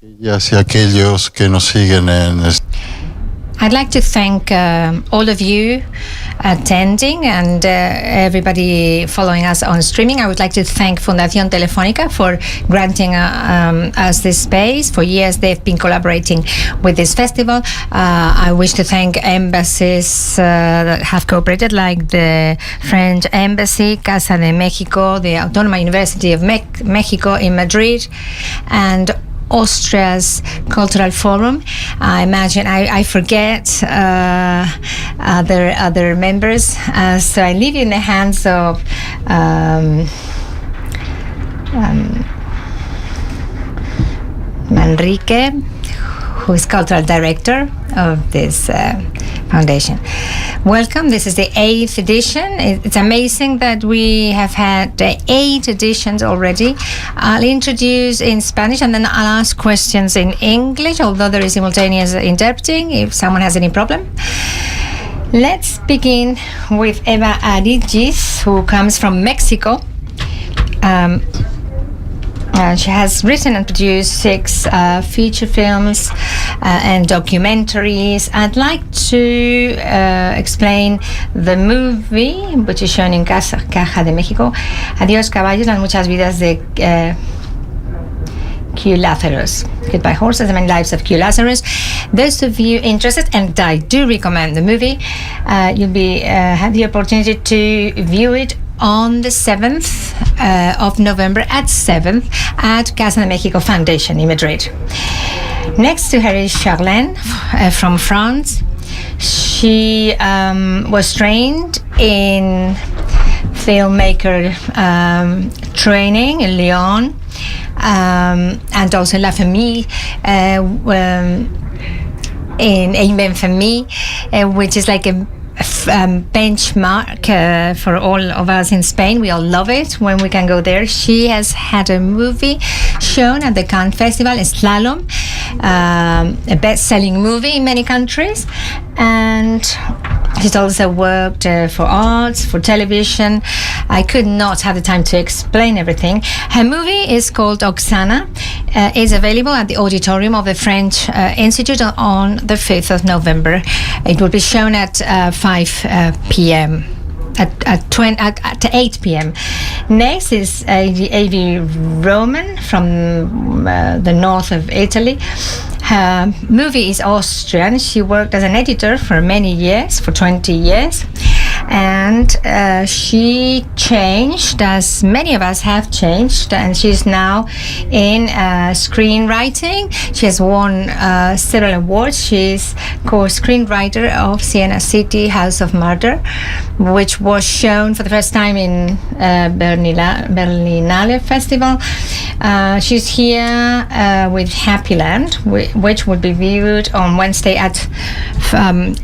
Y aquellos que nos siguen en I'd like to thank all of you attending and everybody following us on streaming. I would like to thank Fundación Telefónica for granting us this space. For years they've been collaborating with this festival. I wish to thank embassies that have cooperated, like the French Embassy, Casa de Mexico, the Autónoma University of Mexico in Madrid, and Austria's Cultural Forum. I imagine I forget other members, so I leave you in the hands of Manrique, who is cultural director of this foundation. Welcome. This is the 8th edition. It's amazing that we have had 8 editions already. I'll introduce in Spanish and then I'll ask questions in English, although there is simultaneous interpreting if someone has any problem. Let's begin with Eva Aridjis, who comes from Mexico. She has written and produced 6 feature films and documentaries. I'd like to explain the movie, which is shown in Caja de Mexico, Adiós Caballos, las muchas vidas de Q. Lazarus. Goodbye Horses, the Many Lives of Q. Lazarus. Those of you interested, and I do recommend the movie, you'll have the opportunity to view it on the 7th of November at 7th at Casa de Mexico Foundation in Madrid. Next to her is Charlène from France. She was trained in filmmaker training in Lyon and also La Famille in Amen Famille, which is like a benchmark for all of us in Spain. We all love it when we can go there. She has had a movie shown at the Cannes Festival, Slalom, a best-selling movie in many countries, and she's also worked for arts, for television. I could not have the time to explain everything. Her movie is called Oksana. It's available at the auditorium of the French Institute on the 5th of November. It will be shown at 5 p.m. At 8 p.m. Next is Evi Romen from the north of Italy. Her movie is Austrian. She worked as an editor for many years, for 20 years. And she changed, as many of us have changed, and she's now in screenwriting. She has won several awards. She's co-screenwriter of Siena City House of Murder, which was shown for the first time in Berlinale Festival. She's here with Happy Land, which will be viewed on Wednesday at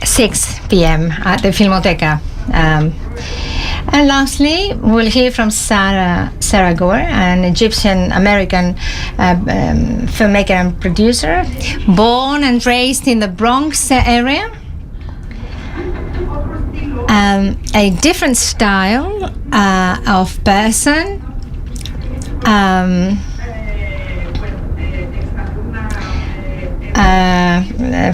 6 p.m. at the Filmoteca. And lastly, we'll hear from Sarah Goher, an Egyptian-American filmmaker and producer, born and raised in the Bronx area. A different style of person.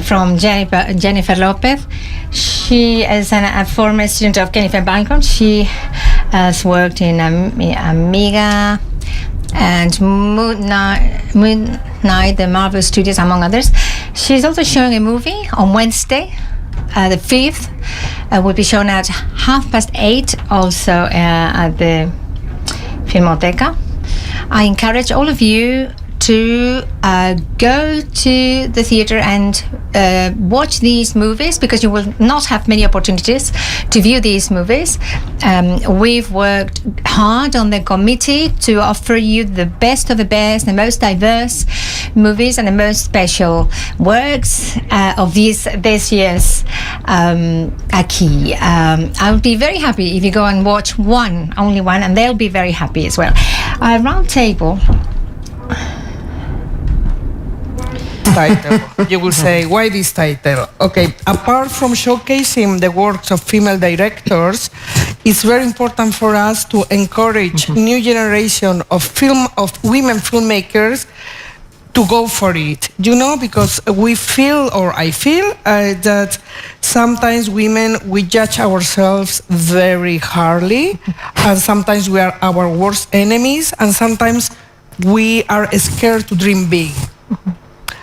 From Jennifer Lopez. She is a former student of Jennifer Bancroft. She has worked in Amiga and Moon Knight, the Marvel Studios, among others. She's also showing a movie on Wednesday, the 5th. Will be shown at 8:30, also at the Filmoteca. I encourage all of you to go to the theater and watch these movies, because you will not have many opportunities to view these movies. We've worked hard on the committee to offer you the best of the best, the most diverse movies and the most special works of this year's Aki. I would be very happy if you go and watch only one, and they'll be very happy as well. Our round table. Title. You will say, why this title? Okay, apart from showcasing the works of female directors, it's very important for us to encourage new generation of women filmmakers to go for it, because we feel, or I feel, that sometimes women, we judge ourselves very hardly, and sometimes we are our worst enemies, and sometimes we are scared to dream big.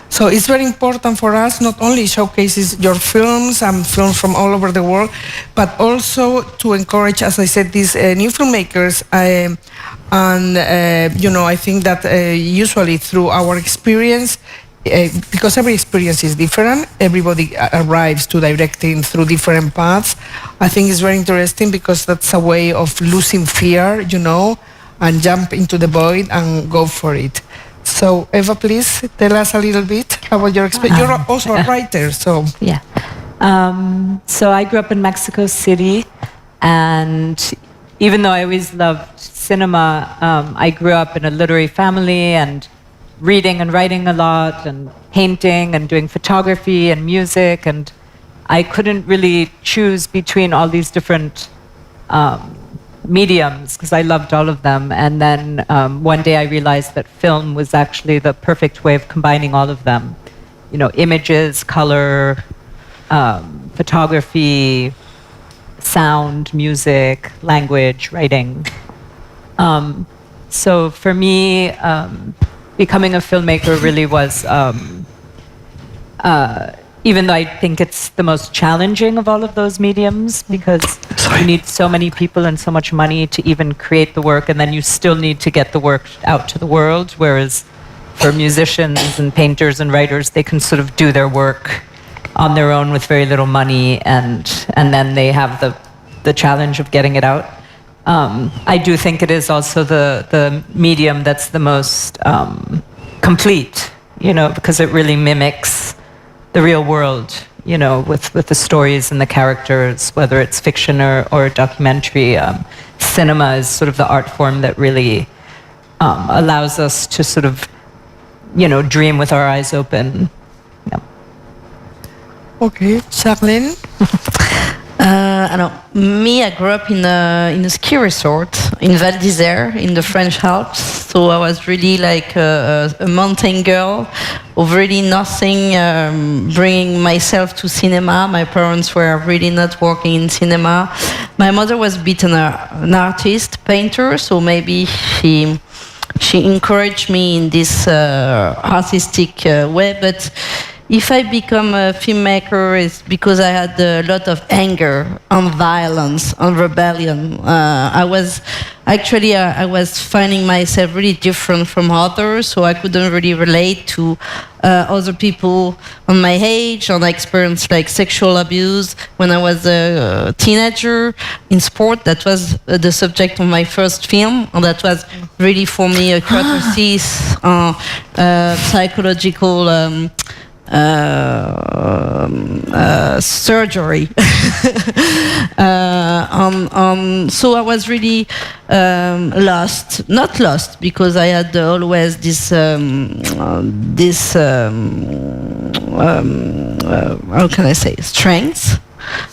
So it's very important for us not only showcases your films and films from all over the world, but also to encourage, as I said, these new filmmakers. I think that usually through our experience, because every experience is different, everybody arrives to directing through different paths. I think it's very interesting because that's a way of losing fear, and jump into the void and go for it. So, Eva, please tell us a little bit about your experience. You're also a writer, so... Yeah. So I grew up in Mexico City, and even though I always loved cinema, I grew up in a literary family and reading and writing a lot and painting and doing photography and music, and I couldn't really choose between all these different mediums because I loved all of them. And then one day I realized that film was actually the perfect way of combining all of them. Images, color, photography, sound, music, language, writing. So for me, becoming a filmmaker really was, even though I think it's the most challenging of all of those mediums, because you need so many people and so much money to even create the work, and then you still need to get the work out to the world, whereas for musicians and painters and writers, they can sort of do their work on their own with very little money, and then they have the challenge of getting it out. I do think it is also the medium that's the most complete, because it really mimics the real world, with the stories and the characters, whether it's fiction or documentary. Cinema is sort of the art form that really allows us to sort of, dream with our eyes open. Yeah. Okay, Charlène? I grew up in a ski resort in Val d'Isère in the French Alps. So I was really like a mountain girl of really nothing, bringing myself to cinema. My parents were really not working in cinema. My mother was a bit an artist, painter, so maybe she encouraged me in this artistic way. But if I become a filmmaker, it's because I had a lot of anger and violence and rebellion. I was finding myself really different from others, so I couldn't really relate to other people on my age, and I experienced like sexual abuse when I was a teenager in sport. That was the subject of my first film, and that was really for me a catharsis, psychological surgery. So I was really lost. Not lost, because I had always this how can I say, strength.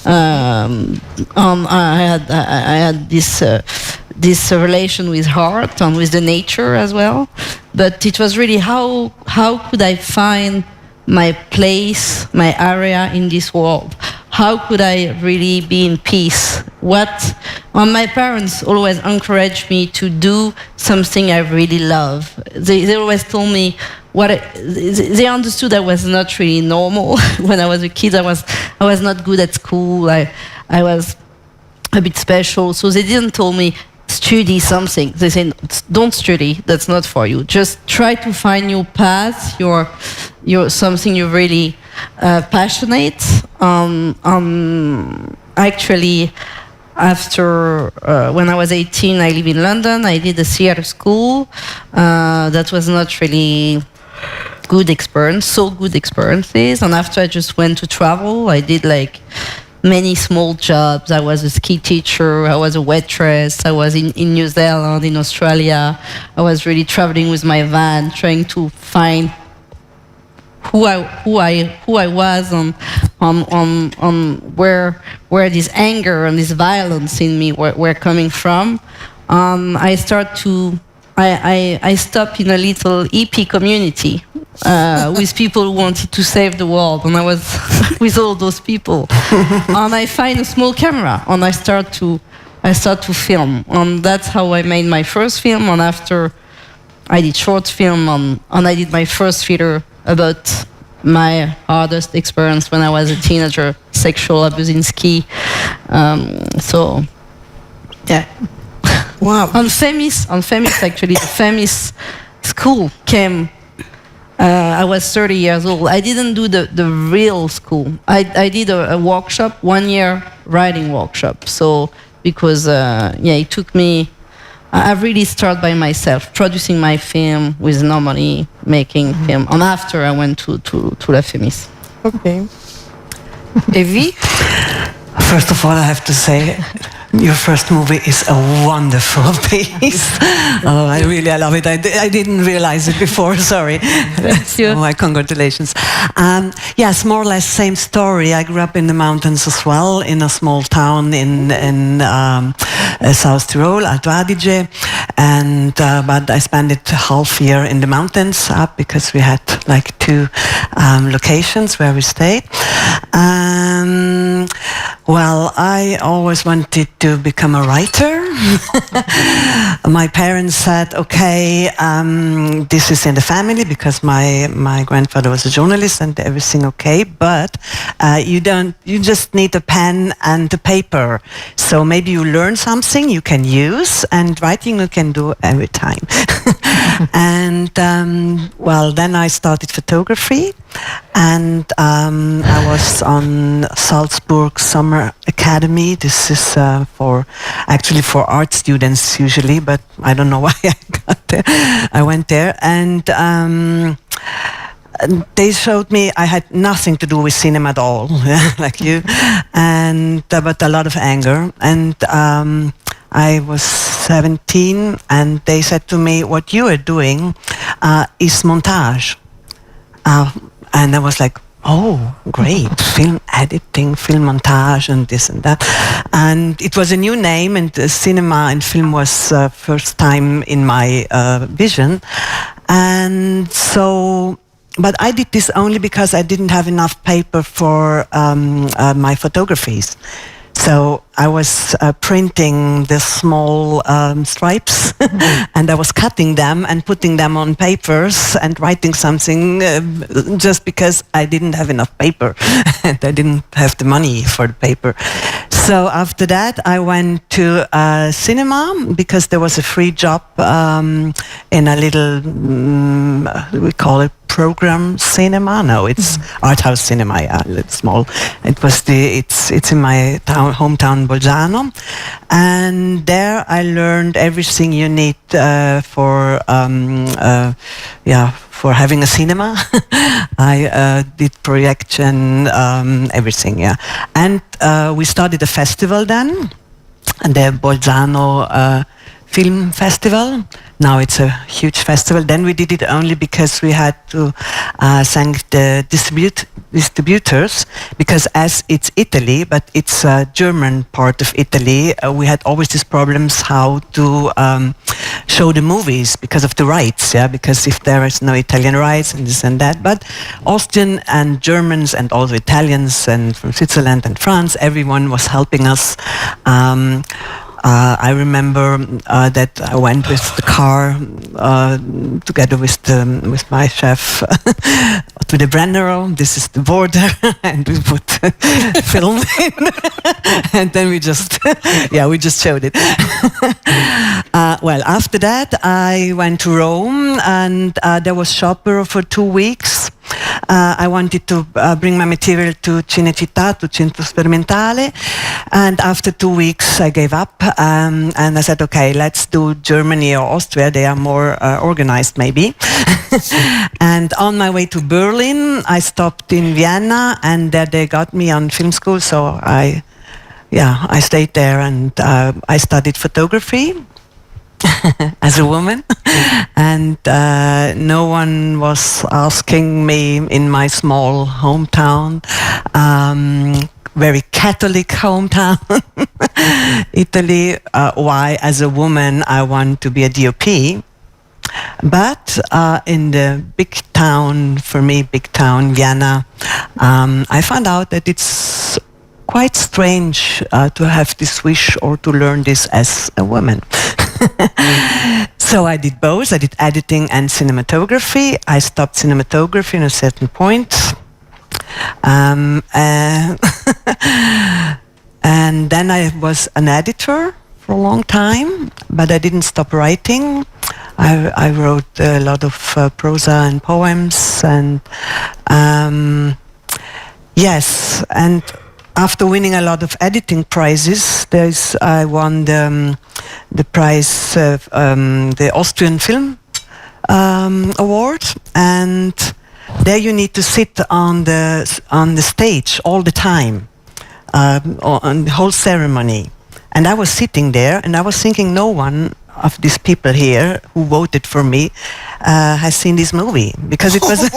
I had this relation with art and with the nature as well. But it was really how could I find my place, my area in this world? How could I really be in peace? My parents always encouraged me to do something I really love. They always told me they understood I was not really normal. When I was a kid, I was not good at school. I was a bit special. So they didn't tell me, study something. They say, don't study, that's not for you. Just try to find your path, your something you're really passionate. Actually, after when I was 18, I live in London. I did a theater school. That was not really good experiences. And after I just went to travel. I did like many small jobs. I was a ski teacher, I was a waitress, I was in New Zealand, in Australia. I was really traveling with my van, trying to find who I was on where this anger and this violence in me were coming from. I stopped in a little hippie community with people who wanted to save the world, and I was with all those people. And I find a small camera, and I start to film, and that's how I made my first film. And after I did short film, and I did my first feature about my hardest experience when I was a teenager, sexual abuse in ski. So, yeah. Wow. On Femis, actually, the Femis school came. I was 30 years old. I didn't do the real school. I did a workshop, 1 year writing workshop. So, because, it took me, I really started by myself, producing my film with no money, making film. And after I went to La Femis. Okay. Evi? First of all, I have to say, your first movie is a wonderful piece. I love it. I didn't realize it before, sorry. Thank you. My congratulations. Yes, more or less same story. I grew up in the mountains as well, in a small town in South Tyrol, Alto Adige. And, but I spent it half year in the mountains because we had like 2 locations where we stayed. Well, I always wanted to become a writer. My parents said, okay, this is in the family because my grandfather was a journalist and everything okay, but you just need a pen and a paper. So maybe you learn something you can use, and writing you can do every time. And well, then I started photography, and I was on Salzburg Summer Academy. This is for art students usually, but I don't know why I got there. I went there, and they showed me I had nothing to do with cinema at all, like you, and but a lot of anger. And I was 17, and they said to me, "What you are doing is montage," and I was like, "Oh, great! Film editing, film montage, and this and that." And it was a new name, and cinema and film was first time in my vision. And so, but I did this only because I didn't have enough paper for my photographies. So I was printing the small stripes, and I was cutting them and putting them on papers and writing something just because I didn't have enough paper and I didn't have the money for the paper. So after that, I went to cinema because there was a free job in a little, we call it program cinema. No, it's art house cinema. Yeah, it's small. It was it's in my hometown Bolzano, and there I learned everything you need for having a cinema. I did projection, everything. Yeah, and we started a festival then, and the Bolzano Film Festival. Now it's a huge festival. Then we did it only because we had to thank the distributors, because as it's Italy, but it's a German part of Italy, we had always these problems how to show the movies because of the rights, because if there is no Italian rights and this and that, but Austrian and Germans and also Italians and from Switzerland and France, everyone was helping us. I remember that I went with the car together with my chef to the Brennero. This is the border, and we put film in, and then we just showed it. Well, after that, I went to Rome, and there was Shopper for 2 weeks. I wanted to bring my material to Cinecittà, to Centro Sperimentale, and after 2 weeks I gave up, and I said, okay, let's do Germany or Austria, they are more organized maybe. And on my way to Berlin, I stopped in Vienna, and there they got me on film school, so I stayed there, and I studied photography. As a woman, and no one was asking me in my small hometown, very Catholic hometown, Italy, why as a woman I want to be a DOP. But in the big town, for me, big town, Vienna, I found out that it's quite strange to have this wish or to learn this as a woman. So I did both. I did editing and cinematography. I stopped cinematography at a certain point. And then I was an editor for a long time, but I didn't stop writing. I wrote a lot of prosa and poems, and yes, and after winning a lot of editing prizes, I won the prize of the Austrian Film Award, and there you need to sit on the stage all the time, on the whole ceremony. And I was sitting there, and I was thinking, no one of these people here who voted for me has seen this movie, because it was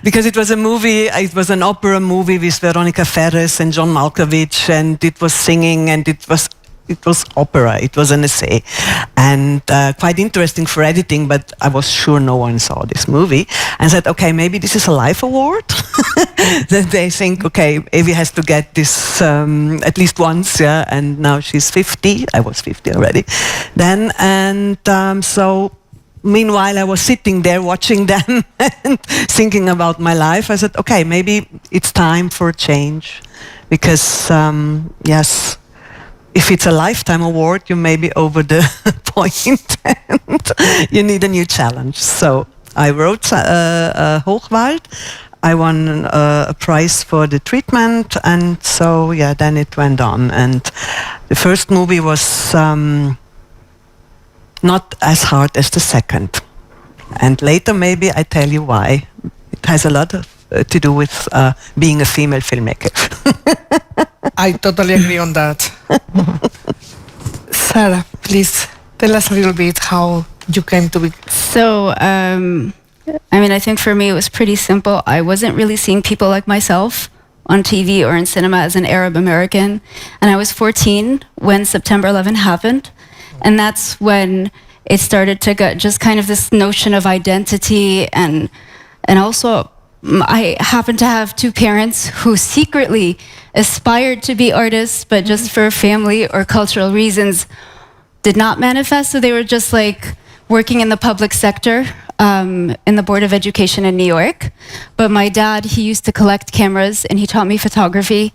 because it was a movie. It was an opera movie with Veronica Ferres and John Malkovich, and it was singing, and it was opera. It was an essay, and quite interesting for editing. But I was sure no one saw this movie, and said, okay, maybe this is a life award. That they think, okay, Evi has to get this at least once, yeah. And now she's 50. I was 50 already then, and so. Meanwhile, I was sitting there watching them and thinking about my life. I said, okay, maybe it's time for a change, because yes, if it's a lifetime award, you may be over the point and you need a new challenge. So I wrote Hochwald. I won a prize for the treatment, and so yeah, then it went on. And the first movie was not as hard as the second. And later maybe I tell you why. It has a lot to do with being a female filmmaker. I totally agree on that. Sarah, please tell us a little bit how you came to be. So, I mean, I think for me it was pretty simple. I wasn't really seeing people like myself on TV or in cinema as an Arab American. And I was 14 when September 11 happened. And that's when it started to get just kind of this notion of identity, and also I happened to have two parents who secretly aspired to be artists, but just for family or cultural reasons did not manifest. So they were just like working in the public sector, in the Board of Education in New York. But my dad, he used to collect cameras and he taught me photography.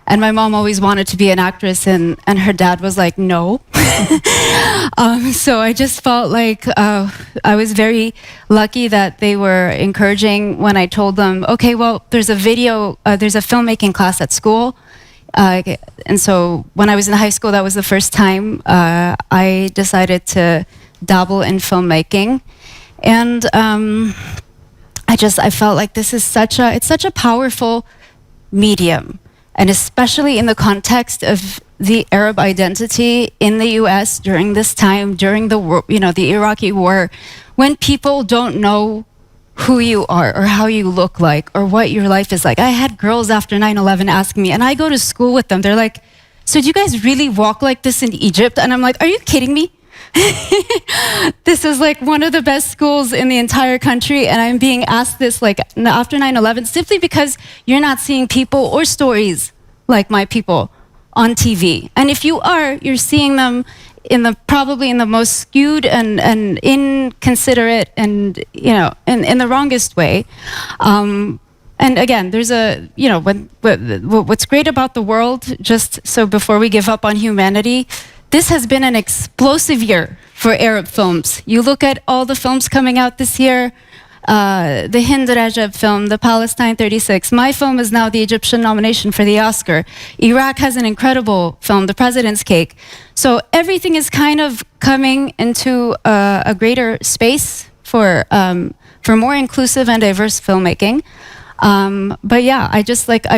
And my mom always wanted to be an actress, and her dad was like, no. So I just felt like I was very lucky that they were encouraging when I told them, okay, well, there's a filmmaking class at school. And so when I was in high school, that was the first time I decided to dabble in filmmaking. And I felt like this is it's such a powerful medium. And especially in the context of the Arab identity in the U.S. during this time, during the war, the Iraqi war, when people don't know who you are or how you look like or what your life is like. I had girls after 9/11 asking me, and I go to school with them. They're like, so do you guys really walk like this in Egypt? And I'm like, are you kidding me? This is like one of the best schools in the entire country, and I'm being asked this like after 9/11 simply because you're not seeing people or stories like my people on TV. And if you are, you're seeing them probably in the most skewed and inconsiderate and in the wrongest way. And again, there's what's great about the world, just so before we give up on humanity, this has been an explosive year for Arab films. You look at all the films coming out this year, the Hind Rajab film, the Palestine 36. My film is now the Egyptian nomination for the Oscar. Iraq has an incredible film, The President's Cake. So everything is kind of coming into a greater space for more inclusive and diverse filmmaking. But yeah, I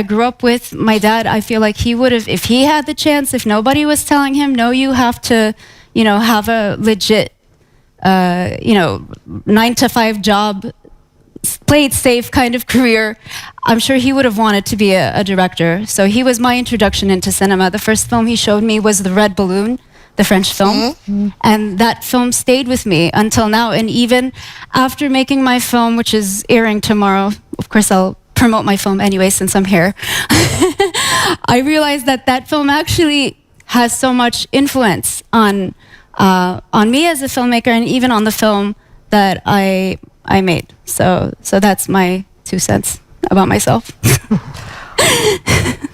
grew up with my dad. I feel like he would have, if he had the chance, if nobody was telling him, no, you have to, have a legit, 9-to-5 job, play it safe kind of career, I'm sure he would have wanted to be a director. So he was my introduction into cinema. The first film he showed me was The Red Balloon the French film. And that film stayed with me until now. And even after making my film, which is airing tomorrow, of course I'll promote my film anyway since I'm here, I realized that film actually has so much influence on me as a filmmaker and even on the film that I made. So that's my 2 cents about myself.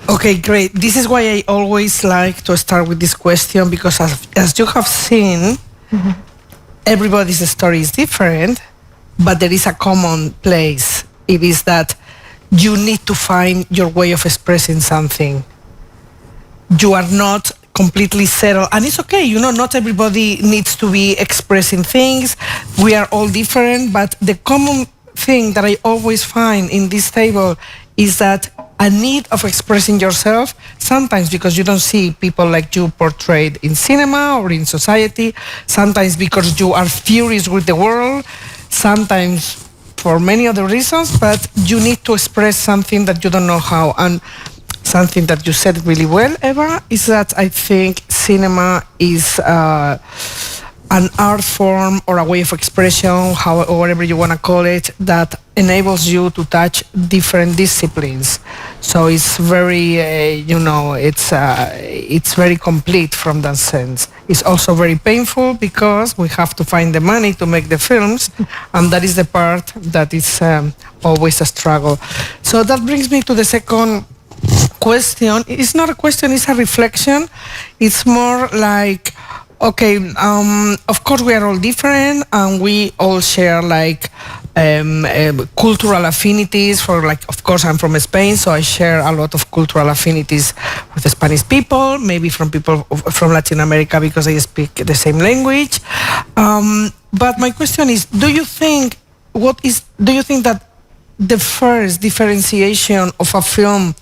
Okay, great. This is why I always like to start with this question, because as you have seen, everybody's story is different, but there is a common place. It is that you need to find your way of expressing something. You are not completely settled, and it's okay, not everybody needs to be expressing things. We are all different, but the common thing that I always find in this table is that a need of expressing yourself, sometimes because you don't see people like you portrayed in cinema or in society, sometimes because you are furious with the world, sometimes for many other reasons, but you need to express something that you don't know how. And something that you said really well, Eva, is that I think cinema is an art form or a way of expression, or whatever you want to call it, that enables you to touch different disciplines. So it's very, it's very complete from that sense. It's also very painful because we have to find the money to make the films, and that is the part that is always a struggle. So that brings me to the second question. It's not a question, it's a reflection. It's more like, okay, of course we are all different and we all share cultural affinities. Of course I'm from Spain, so I share a lot of cultural affinities with the Spanish people, maybe from people from Latin America because I speak the same language. But my question is, do you think that the first differentiation of a film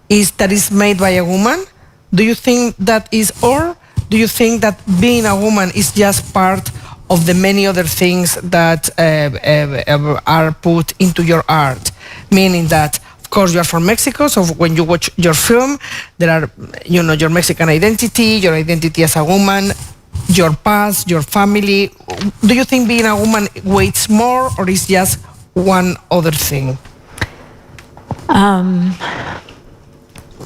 is that it's made by a woman? Do you think that is, or do you think that being a woman is just part of the many other things that are put into your art? Meaning that, of course, you are from Mexico, so when you watch your film, there are, your Mexican identity, your identity as a woman, your past, your family. Do you think being a woman weighs more, or is just one other thing?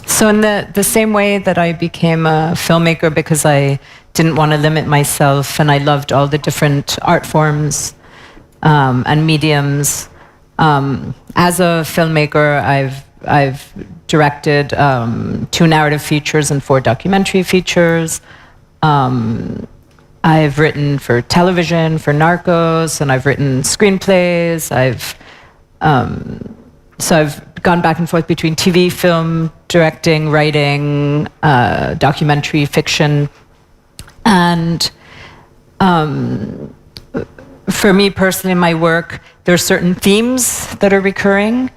So in the same way that I became a filmmaker because I didn't want to limit myself and I loved all the different art forms and mediums, as a filmmaker I've directed 2 narrative features and 4 documentary features. I've written for television, for Narcos, and I've written screenplays. So I've gone back and forth between TV, film, directing, writing, documentary, fiction. And for me personally in my work, there are certain themes that are recurring.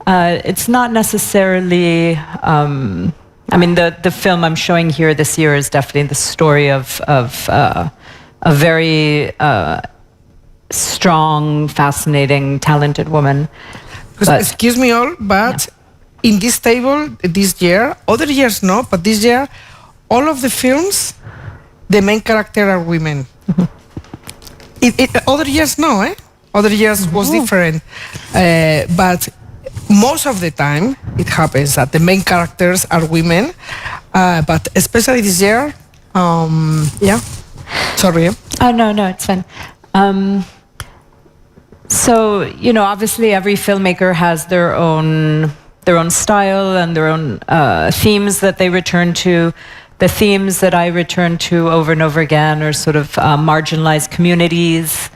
It's not necessarily, the film I'm showing here this year is definitely the story of a very strong, fascinating, talented woman. Excuse me all, but in this table this year, other years no, but this year, all of the films, the main character are women. Other years no, Other years was different. But most of the time, it happens that the main characters are women. But especially this year, Sorry. Oh, no, it's fine. So, obviously every filmmaker has their own style and their own themes that they return to. The themes that I return to over and over again are sort of marginalized communities.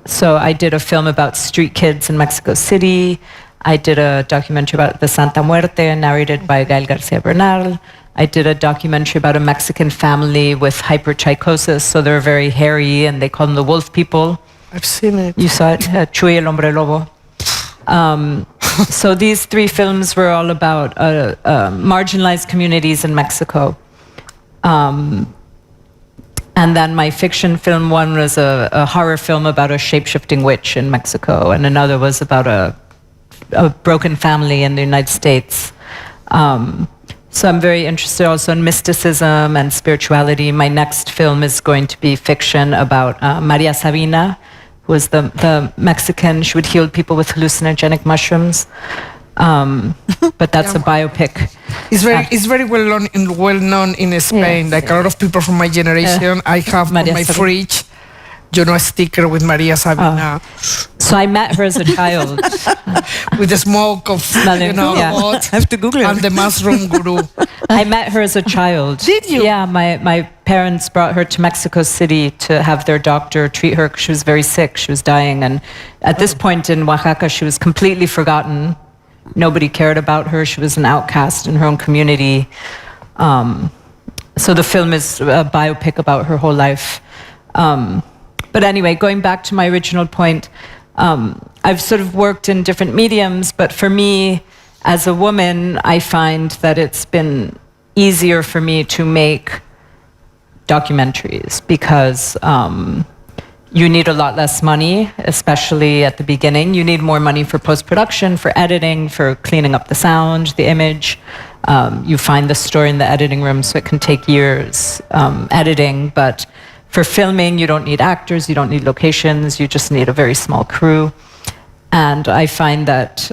So I did a film about street kids in Mexico City. I did a documentary about the Santa Muerte narrated by Gael Garcia Bernal. I did a documentary about a Mexican family with hypertrichosis, so they're very hairy and they call them the wolf people. I've seen it. You saw it, Chuy el Hombre Lobo. So these 3 films were all about marginalized communities in Mexico. And then my fiction film, one was a horror film about a shape-shifting witch in Mexico, and another was about a broken family in the United States. So I'm very interested also in mysticism and spirituality. My next film is going to be fiction about Maria Sabina, who was the Mexican. She would heal people with hallucinogenic mushrooms. But that's a biopic. It's very well known in Spain. Like a lot of people from my generation, I have Maria on my Sabina. fridge, a sticker with Maria Sabina. So I met her as a child. With the smoke of, what? I have to Google it. And the mushroom guru. I met her as a child. Did you? Yeah, my parents brought her to Mexico City to have their doctor treat her because she was very sick. She was dying. And at this point in Oaxaca, she was completely forgotten. Nobody cared about her. She was an outcast in her own community. So the film is a biopic about her whole life. But anyway, going back to my original point, I've sort of worked in different mediums, but for me, as a woman, I find that it's been easier for me to make documentaries because you need a lot less money, especially at the beginning. You need more money for post-production, for editing, for cleaning up the sound, the image. You find the story in the editing room, so it can take years editing, but for filming, you don't need actors, you don't need locations, you just need a very small crew. And I find that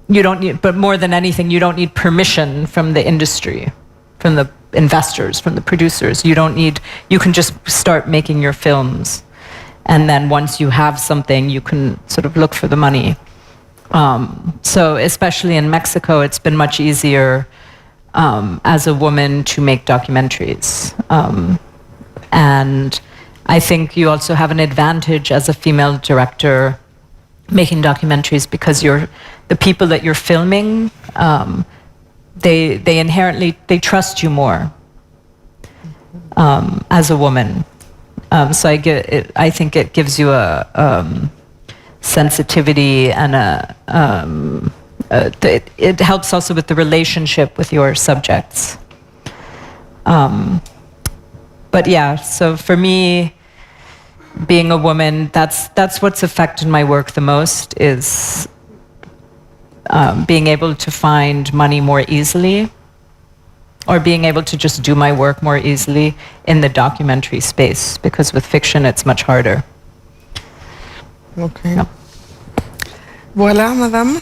you don't need, but more than anything, you don't need permission from the industry, from the investors, from the producers. You can just start making your films. And then once you have something, you can sort of look for the money. So especially in Mexico, it's been much easier as a woman to make documentaries. And I think you also have an advantage as a female director making documentaries because the people that you're filming, they inherently, they trust you more as a woman. So I think it gives you a sensitivity and it helps also with the relationship with your subjects. But yeah, so for me, being a woman, that's what's affected my work the most is being able to find money more easily or being able to just do my work more easily in the documentary space because with fiction it's much harder. Okay. Yeah. Voila, madame.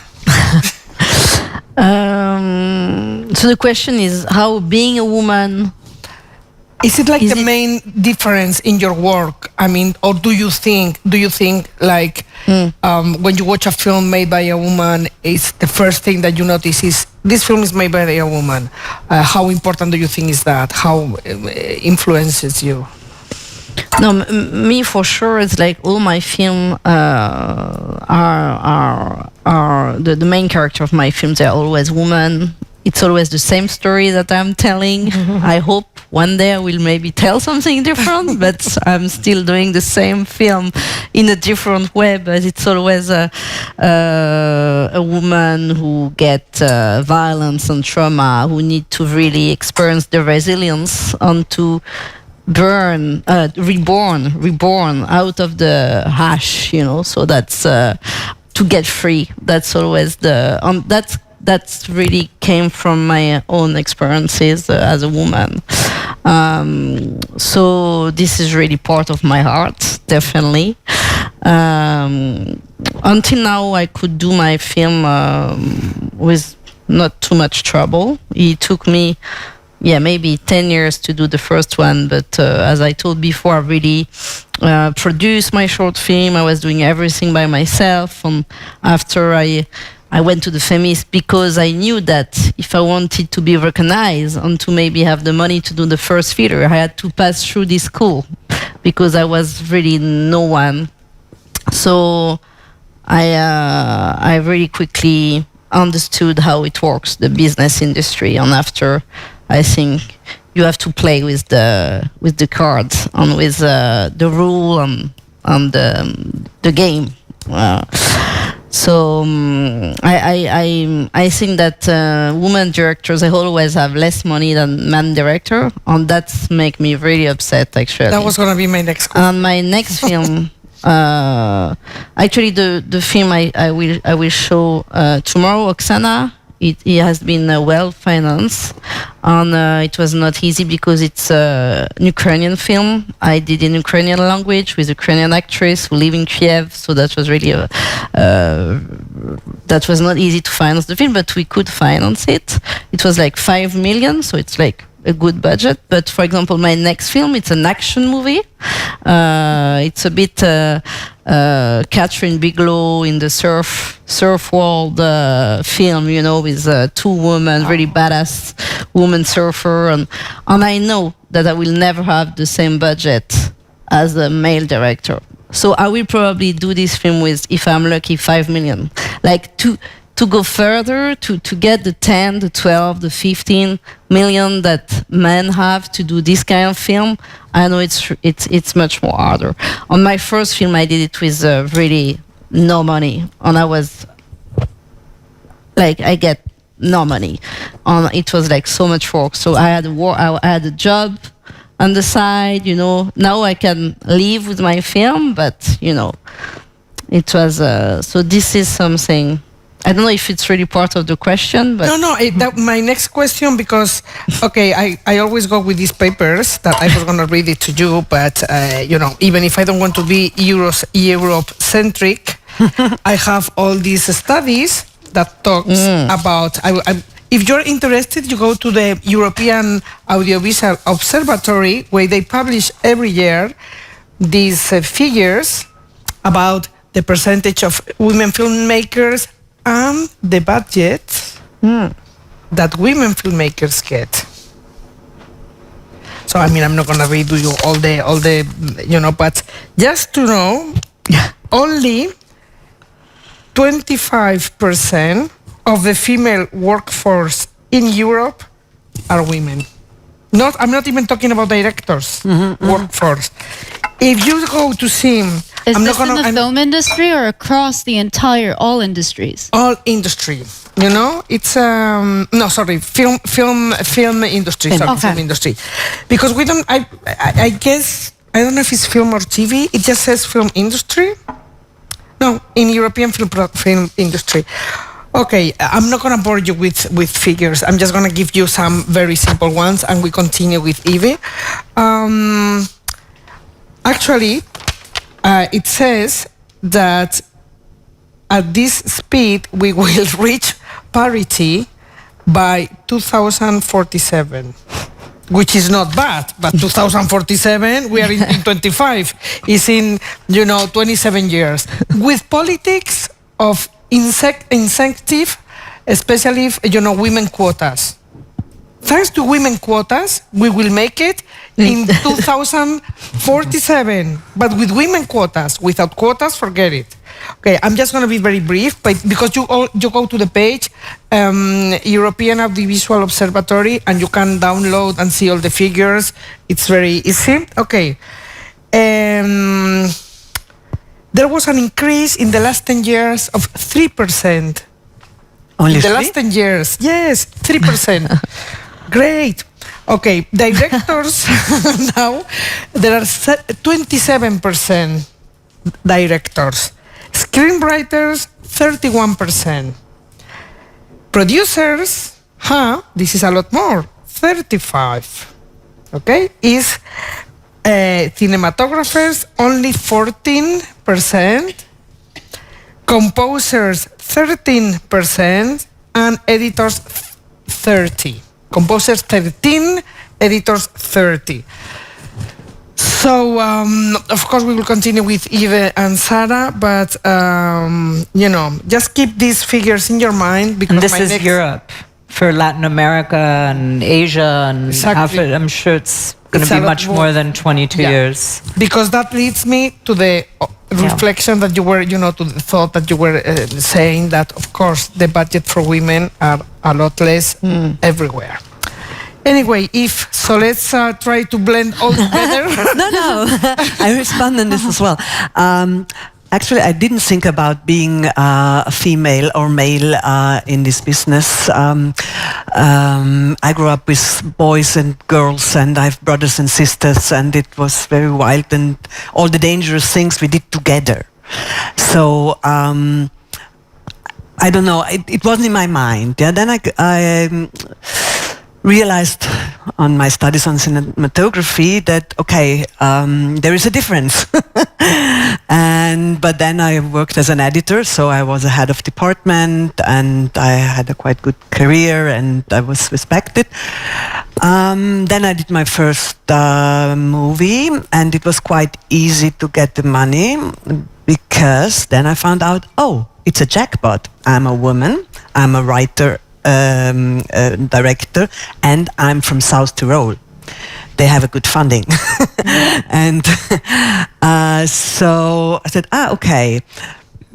So the question is how being a woman... Is it like the main difference in your work? I mean, or do you think like when you watch a film made by a woman, is the first thing that you notice is this film is made by a woman? How important do you think is that? How influences you? No, me for sure. It's like all my film are the main character of my films. They're always women. It's always the same story that I'm telling. I hope one day I will maybe tell something different, but I'm still doing the same film in a different way. But it's always a woman who gets violence and trauma, who need to really experience the resilience and to reborn out of the ash, so that's to get free. That's always that's really came from my own experiences as a woman. So this is really part of my heart, definitely. Until now, I could do my film with not too much trouble. It took me, maybe 10 years to do the first one, but as I told before, I really produced my short film. I was doing everything by myself, and after I went to the Femis because I knew that if I wanted to be recognized and to maybe have the money to do the first feature, I had to pass through this school because I was really no one. So I really quickly understood how it works, the business industry, and after I think you have to play with the cards and with the rule and the game. So I think that women directors, they always have less money than man director, and that's make me really upset actually. That was gonna be my next question. And my next film, actually the film I will show tomorrow, Oksana, it has been well financed, and it was not easy because it's an Ukrainian film. I did in Ukrainian language with a Ukrainian actress who live in Kiev, so that was really that was not easy to finance the film, but we could finance it. It was like 5 million, so it's like a good budget. But for example, my next film, it's an action movie. It's a bit Catherine Bigelow in the surf world film, you know, with 2 women, really badass woman surfer, and I know that I will never have the same budget as a male director. So I will probably do this film with, if I'm lucky, 5 million. Like to go further, to get the 10, the 12, the 15 million that men have to do this kind of film, I know it's much more harder. On my first film, I did it with really no money, and I was like, I get no money, and it was like so much work. So I had a job on the side, you know. Now I can live with my film, but you know, it was so this is something. I don't know if it's really part of the question, but my next question, because I always go with these papers that I was going to read it to you, but you know, even if I don't want to be Europe centric, I have all these studies that talks about. If you're interested, you go to the European Audiovisual Observatory, where they publish every year these figures about the percentage of women filmmakers and the budget that women filmmakers get. So I mean, I'm not gonna read you all the you know, but just to know, only 25% of the female workforce in Europe are women. I'm not even talking about directors. Workforce. If you go to see, is this in the film industry or across the entire all industries? All industry. You know, it's film industry. Film industry, because we don't. I guess I don't know if it's film or TV. It just says film industry. No, in European film industry. Okay, I'm not gonna bore you with figures. I'm just gonna give you some very simple ones, and we continue with Evi. Actually, it says that at this speed we will reach parity by 2047, which is not bad. But 2047, we are in 25. Is in 27 years with politics of incentive, especially if, women quotas. Thanks to women quotas, we will make it in 2047. But with women quotas, without quotas, forget it. Okay, I'm just going to be very brief, but because you go to the page, European Audiovisual Observatory, and you can download and see all the figures. It's very easy. Okay. There was an increase in the last 10 years of 3%. Only in the last 10 years. Yes, 3%. Great. Okay, directors now, there are 27% directors. Screenwriters, 31%. Producers, this is a lot more, 35%. Okay, is cinematographers, only 14%. Composers, 13%, and editors, 30%. Composers, 13%, editors, 30%. So, of course, we will continue with Eva and Sarah, but, just keep these figures in your mind. Because and this is Europe. For Latin America and Asia and Africa, I'm sure it's going to be much more than 22 years. Because that leads me to the reflection that you were, to the thought that you were saying that, of course, the budget for women are a lot less everywhere. Anyway, let's try to blend all together. No, I respond on this as well. Actually, I didn't think about being a female or male in this business. I grew up with boys and girls, and I have brothers and sisters, and it was very wild, and all the dangerous things we did together. So I don't know, it wasn't in my mind. Yeah, then I realized on my studies on cinematography that, okay, there is a difference. But then I worked as an editor, so I was a head of department, and I had a quite good career, and I was respected. Then I did my first movie, and it was quite easy to get the money, because then I found out, oh, it's a jackpot. I'm a woman, I'm a writer, director, and I'm from South Tyrol. They have a good funding. And so I said, okay.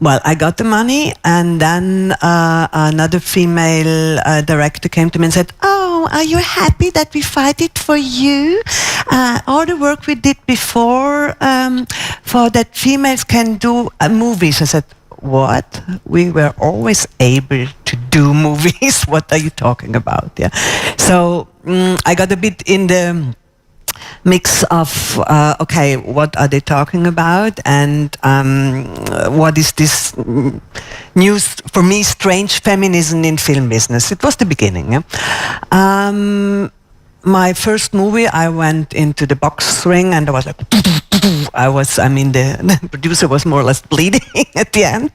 Well, I got the money, and then another female director came to me and said, oh, are you happy that we fight it for you? All the work we did before for that females can do movies. I said, what? We were always able to do movies. What are you talking about? Yeah. So I got a bit in the mix of, okay, what are they talking about? And what is this new, for me, strange feminism in film business? It was the beginning. Yeah? My first movie, I went into the box ring, and I was like, the producer was more or less bleeding at the end.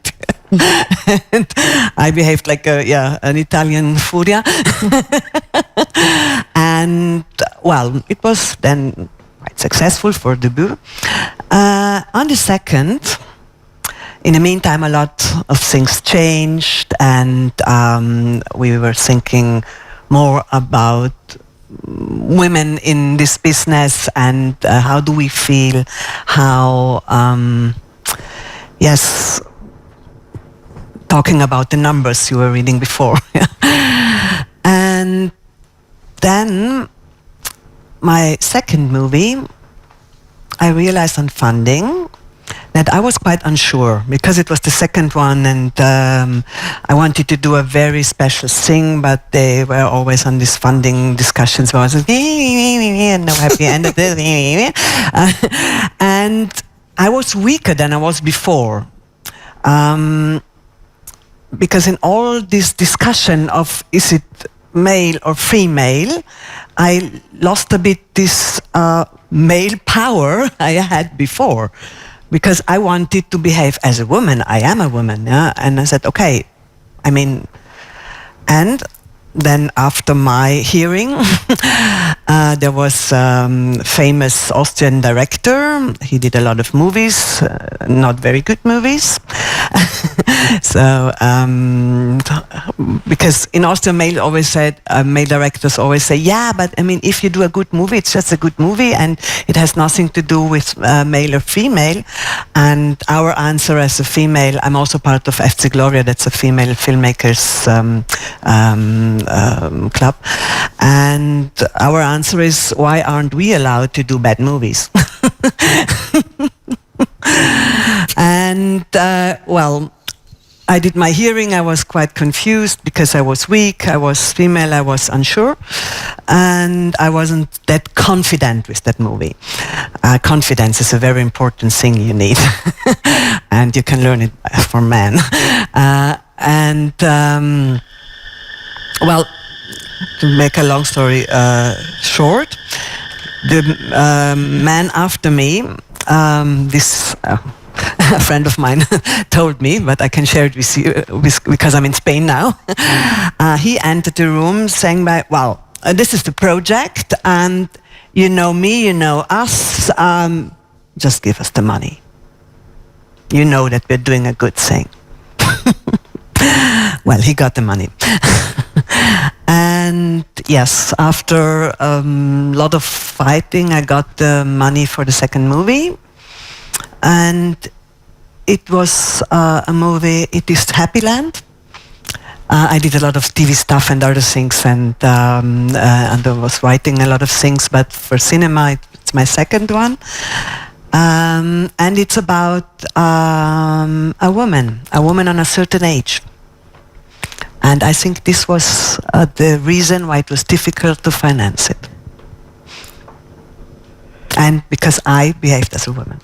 And I behaved like an Italian furia. And, well, it was then quite successful for debut. On the second, in the meantime, a lot of things changed, and we were thinking more about women in this business, and how do we feel, how, yes, talking about the numbers you were reading before. And then my second movie, I realized on funding that I was quite unsure, because it was the second one, and I wanted to do a very special thing, but they were always on these funding discussions where I was like, no happy end of this. And I was weaker than I was before. Because in all this discussion of is it male or female, I lost a bit this male power I had before, because I wanted to behave as a woman. I am a woman, yeah? And I said, okay, and then after my hearing, there was famous Austrian director. He did a lot of movies, not very good movies. So, because in Austria, male directors always say, yeah, but if you do a good movie, it's just a good movie, and it has nothing to do with male or female. And our answer as a female, I'm also part of FC Gloria, that's a female filmmakers club, and our answer is, why aren't we allowed to do bad movies? And well, I did my hearing. I was quite confused because I was weak, I was female, I was unsure, and I wasn't that confident with that movie. Confidence is a very important thing you need, and you can learn it from men. Well, to make a long story short, the man after me, this a friend of mine told me, but I can share it with you because I'm in Spain now. He entered the room saying, well, this is the project, and you know me, you know us, just give us the money. You know that we're doing a good thing. Well, he got the money. And yes, after a lot of fighting, I got the money for the second movie. And it was a movie, it is Happy Land. I did a lot of TV stuff and other things, and I was writing a lot of things, but for cinema, it's my second one. And it's about a woman on a certain age. And I think this was the reason why it was difficult to finance it. And because I behaved as a woman.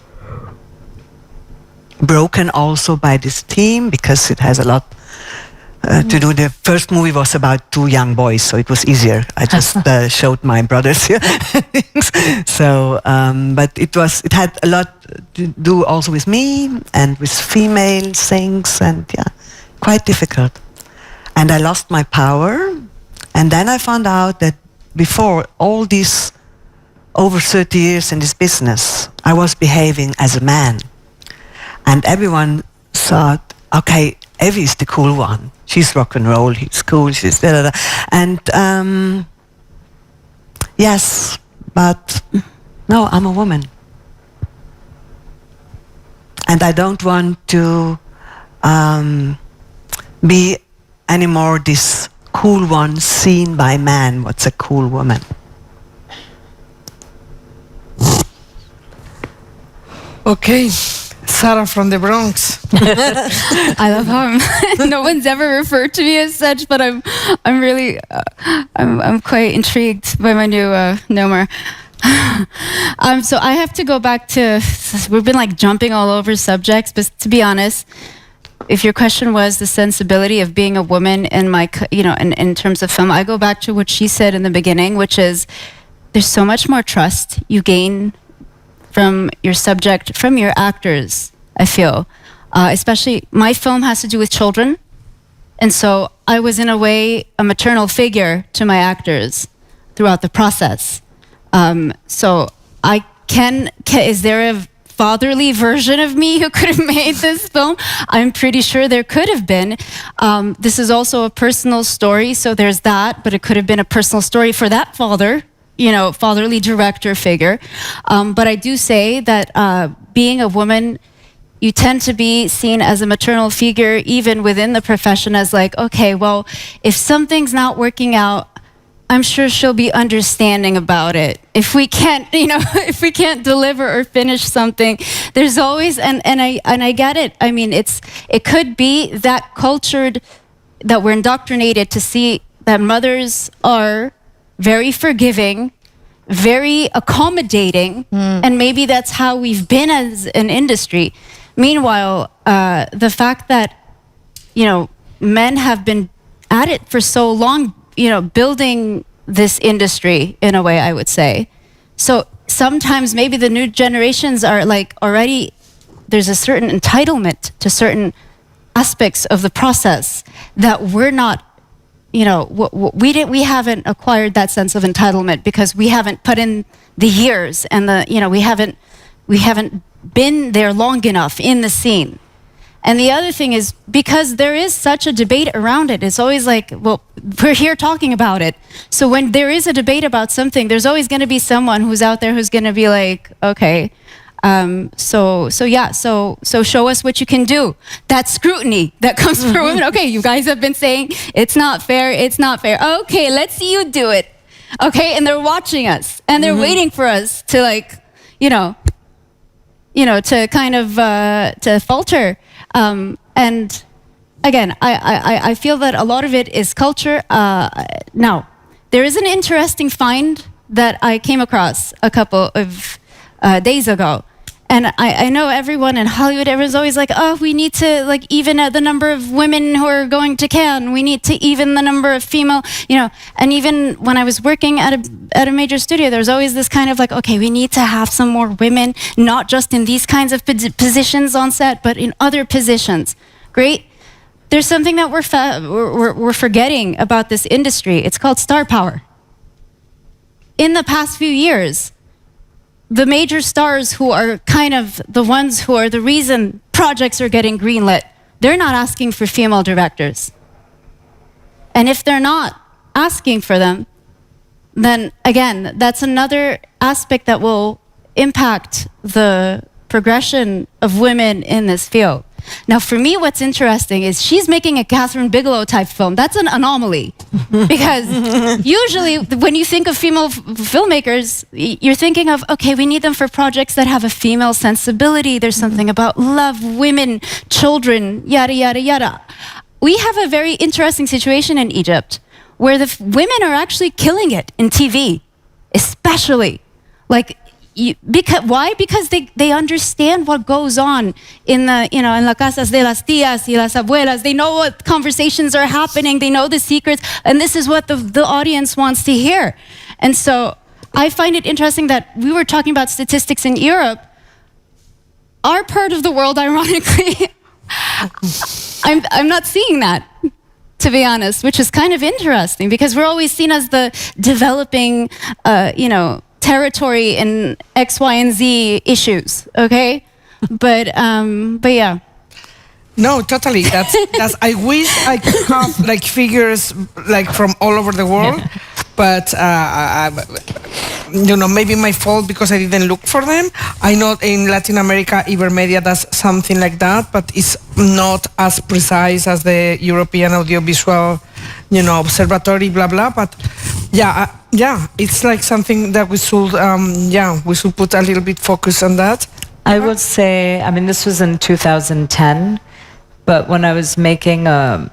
Broken also by this team, because it has a lot to do. The first movie was about 2 young boys, so it was easier. I just showed my brothers. So, but it had a lot to do also with me and with female things, and quite difficult. And I lost my power, and then I found out that before all these over 30 years in this business, I was behaving as a man. And everyone thought, okay, Evi is the cool one. She's rock and roll, he's cool, she's da-da-da. And yes, but no, I'm a woman. And I don't want to be anymore this cool one seen by man. What's a cool woman? Okay, Sarah from the Bronx. I love how no one's ever referred to me as such, but I'm really I'm quite intrigued by my new Nomer. So I have to go back to, we've been like jumping all over subjects, but to be honest, if your question was the sensibility of being a woman in my, in terms of film, I go back to what she said in the beginning, which is there's so much more trust you gain from your subject, from your actors, I feel. Especially, my film has to do with children, and so I was in a way a maternal figure to my actors throughout the process. So I is there a fatherly version of me who could have made this film? I'm pretty sure there could have been. This is also a personal story, so there's that, but it could have been a personal story for that father, fatherly director figure. But I do say that being a woman, you tend to be seen as a maternal figure even within the profession as like, okay, well, if something's not working out, I'm sure she'll be understanding about it. If we can't, if we can't deliver or finish something, there's always, and I get it. I mean, it could be that cultured, that we're indoctrinated to see that mothers are very forgiving, very accommodating, and maybe that's how we've been as an industry. Meanwhile, the fact that, men have been at it for so long, building this industry in a way, I would say. So sometimes maybe the new generations are like already, there's a certain entitlement to certain aspects of the process that we're not, we haven't acquired that sense of entitlement because we haven't put in the years and we haven't been there long enough in the scene. And the other thing is, because there is such a debate around it, it's always like, well, we're here talking about it. So when there is a debate about something, there's always going to be someone who's out there who's going to be like, okay, so show us what you can do. That scrutiny that comes from women. Okay, you guys have been saying it's not fair. Okay, let's see you do it. Okay, and they're watching us and they're waiting for us to like, to kind of to falter. And again, I feel that a lot of it is culture. Now, there is an interesting find that I came across a couple of days ago. And I know everyone in Hollywood, everyone's always like, oh, we need to like even the number of women who are going to Cannes. We need to even the number of female, and even when I was working at a major studio, there's always this kind of like, okay, we need to have some more women, not just in these kinds of positions on set, but in other positions. Great. There's something that we're forgetting about this industry. It's called star power. In the past few years, the major stars who are kind of the ones who are the reason projects are getting greenlit, they're not asking for female directors. And if they're not asking for them, then again, that's another aspect that will impact the progression of women in this field. Now, for me, what's interesting is she's making a Catherine Bigelow type film. That's an anomaly. Because usually when you think of female filmmakers, you're thinking of, okay, we need them for projects that have a female sensibility. There's something about love, women, children, yada, yada, yada. We have a very interesting situation in Egypt where the women are actually killing it in TV, especially. Like, why? Because they understand what goes on in the, in la casas de las tías y las abuelas. They know what conversations are happening. They know the secrets, and this is what the audience wants to hear. And so I find it interesting that we were talking about statistics in Europe. Our part of the world, ironically, I'm not seeing that, to be honest, which is kind of interesting because we're always seen as the developing, territory in X, Y, and Z issues. Okay, but yeah. No, totally. That's I wish I could have like figures like from all over the world, but maybe my fault because I didn't look for them. I know in Latin America, Ibermedia does something like that, but it's not as precise as the European Audiovisual, Observatory, blah blah. But yeah, it's like something that we should put a little bit focus on that. I would say, I mean, this was in 2010, but when I was making the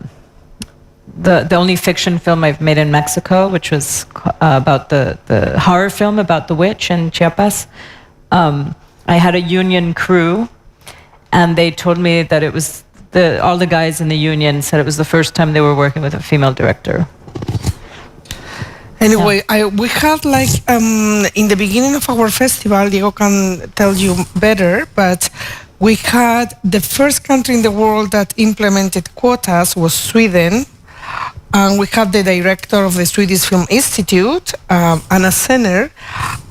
only fiction film I've made in Mexico, which was about the horror film about the witch in Chiapas, I had a union crew, and they told me that it was all the guys in the union said it was the first time they were working with a female director. Anyway, we had like in the beginning of our festival, Diego can tell you better, but we had the first country in the world that implemented quotas was Sweden, and we had the director of the Swedish Film Institute, Anna Senner,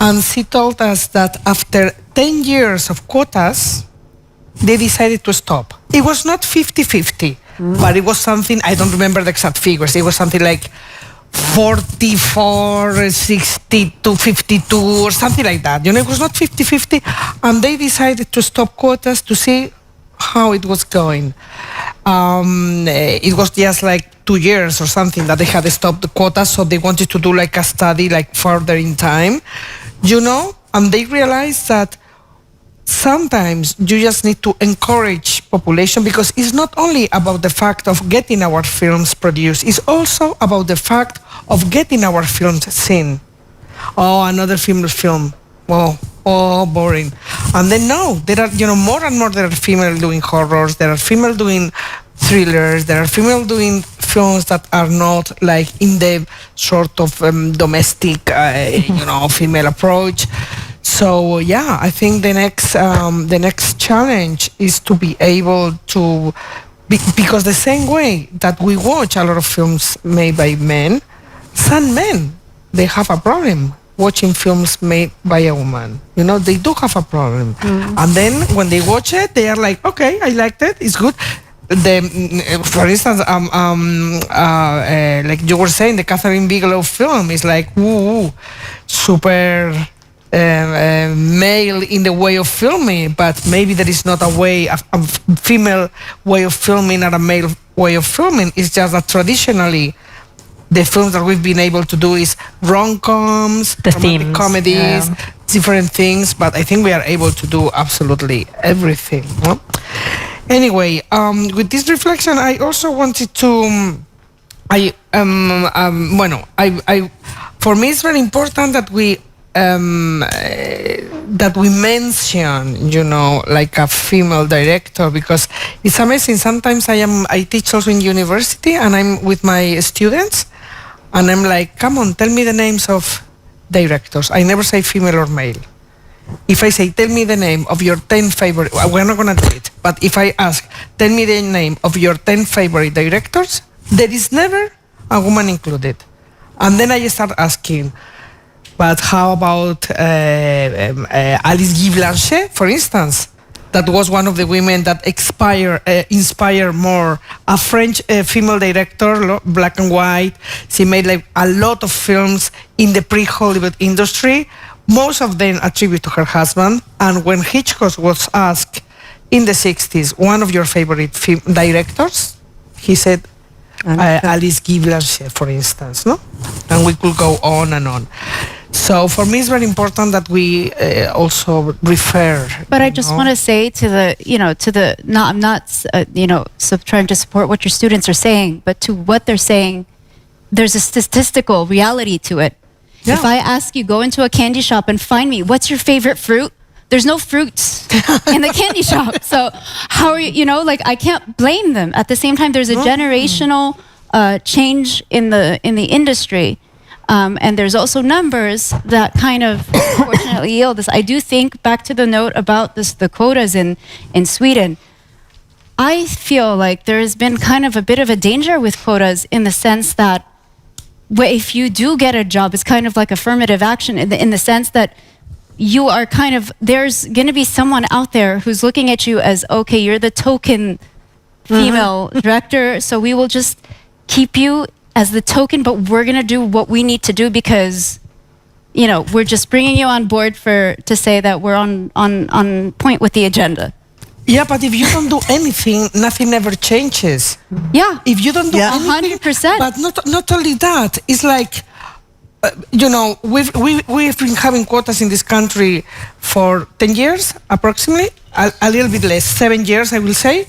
and she told us that after 10 years of quotas, they decided to stop. It was not 50-50, but it was something, I don't remember the exact figures, it was something like 44, 62, 52 or something like that. It was not 50-50, and they decided to stop quotas to see how it was going. It was just like 2 years or something that they had stopped the quotas, so they wanted to do like a study like further in time, and they realized that sometimes you just need to encourage population, because it's not only about the fact of getting our films produced, it's also about the fact of getting our films seen. Oh, another female film. Oh, boring. And then no, there are, more and more there are female doing horrors, there are female doing thrillers, there are female doing films that are not like in the sort of domestic, female approach. So yeah, I think the next challenge is to be able to, because the same way that we watch a lot of films made by men, some men, they have a problem watching films made by a woman. They do have a problem. And then when they watch it, they are like, okay, I liked it, it's good. For instance, like you were saying, the Catherine Bigelow film is like, super male in the way of filming, but maybe there is not a female way of filming or a male way of filming. It's just that traditionally the films that we've been able to do is rom-coms, romantic comedies, different things, but I think we are able to do absolutely everything. Anyway, with this reflection, I also wanted to, for me it's very important that we mention, like a female director, because it's amazing. Sometimes I teach also in university, and I'm with my students, and I'm like, come on, tell me the names of directors. I never say female or male. If I say, tell me the name of your 10 favorite, we're not going to do it, but if I ask, tell me the name of your 10 favorite directors, there is never a woman included. And then I start asking, but how about Alice Guy Blanchet, for instance? That was one of the women that inspire more. A French female director, black and white. She made like a lot of films in the pre-Hollywood industry, most of them attributed to her husband. And when Hitchcock was asked in the 60s, one of your favorite directors, he said, Alice Guy Blanchet, for instance, no? And we could go on and on. So for me, it's very important that we also refer. But I just want to say I'm not trying to support what your students are saying, but to what they're saying, there's a statistical reality to it. Yeah. If I ask you, go into a candy shop and find me, what's your favorite fruit? There's no fruits in the candy shop. So how are you, like, I can't blame them. At the same time, there's a generational change in the industry. And there's also numbers that kind of unfortunately yield this. I do think, back to the note about the quotas in Sweden, I feel like there has been kind of a bit of a danger with quotas in the sense that if you do get a job, it's kind of like affirmative action in the sense that you are kind of, there's going to be someone out there who's looking at you as, okay, you're the token female director, so we will just keep you as the token, but we're going to do what we need to do because, we're just bringing you on board to say that we're on point with the agenda. Yeah, but if you don't do anything, nothing ever changes. Yeah. If you don't do anything, 100%. but not only that, it's like, we've been having quotas in this country for 10 years, approximately, a little bit less, 7 years, I will say.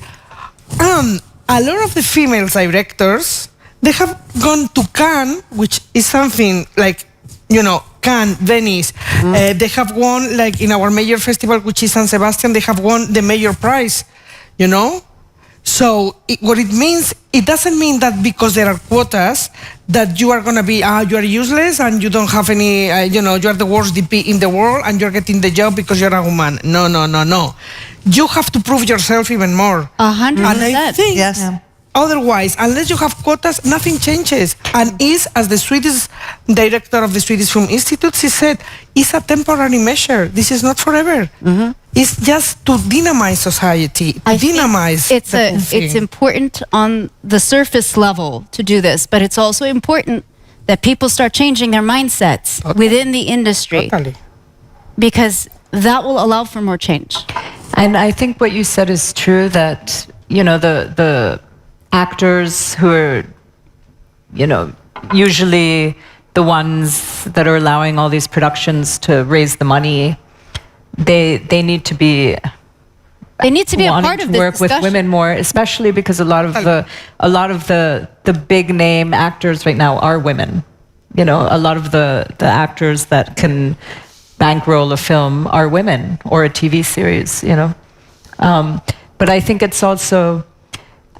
A lot of the female directors, they have gone to Cannes, which is something like, Cannes, Venice. They have won, like in our major festival, which is San Sebastian, they have won the major prize, So what it means, it doesn't mean that because there are quotas that you are going to be, you are useless and you don't have any, you are the worst DP in the world and you're getting the job because you're a woman. No. You have to prove yourself even more. 100%. And I think Yes. otherwise, unless you have quotas, nothing changes. And as the Swedish director of the Swedish Film Institute, she said, it's a temporary measure. This is not forever. It's just to dynamize society, dynamize. It's important on the surface level to do this, but it's also important that people start changing their mindsets within the industry. Totally. Because that will allow for more change. And I think what you said is true, that, the actors who are, usually the ones that are allowing all these productions to raise the money, they need to be a part of this work with discussion. women more, especially because a lot of the big name actors right now are women. A lot of the actors that can bankroll a film are women, or a TV series. But I think it's also,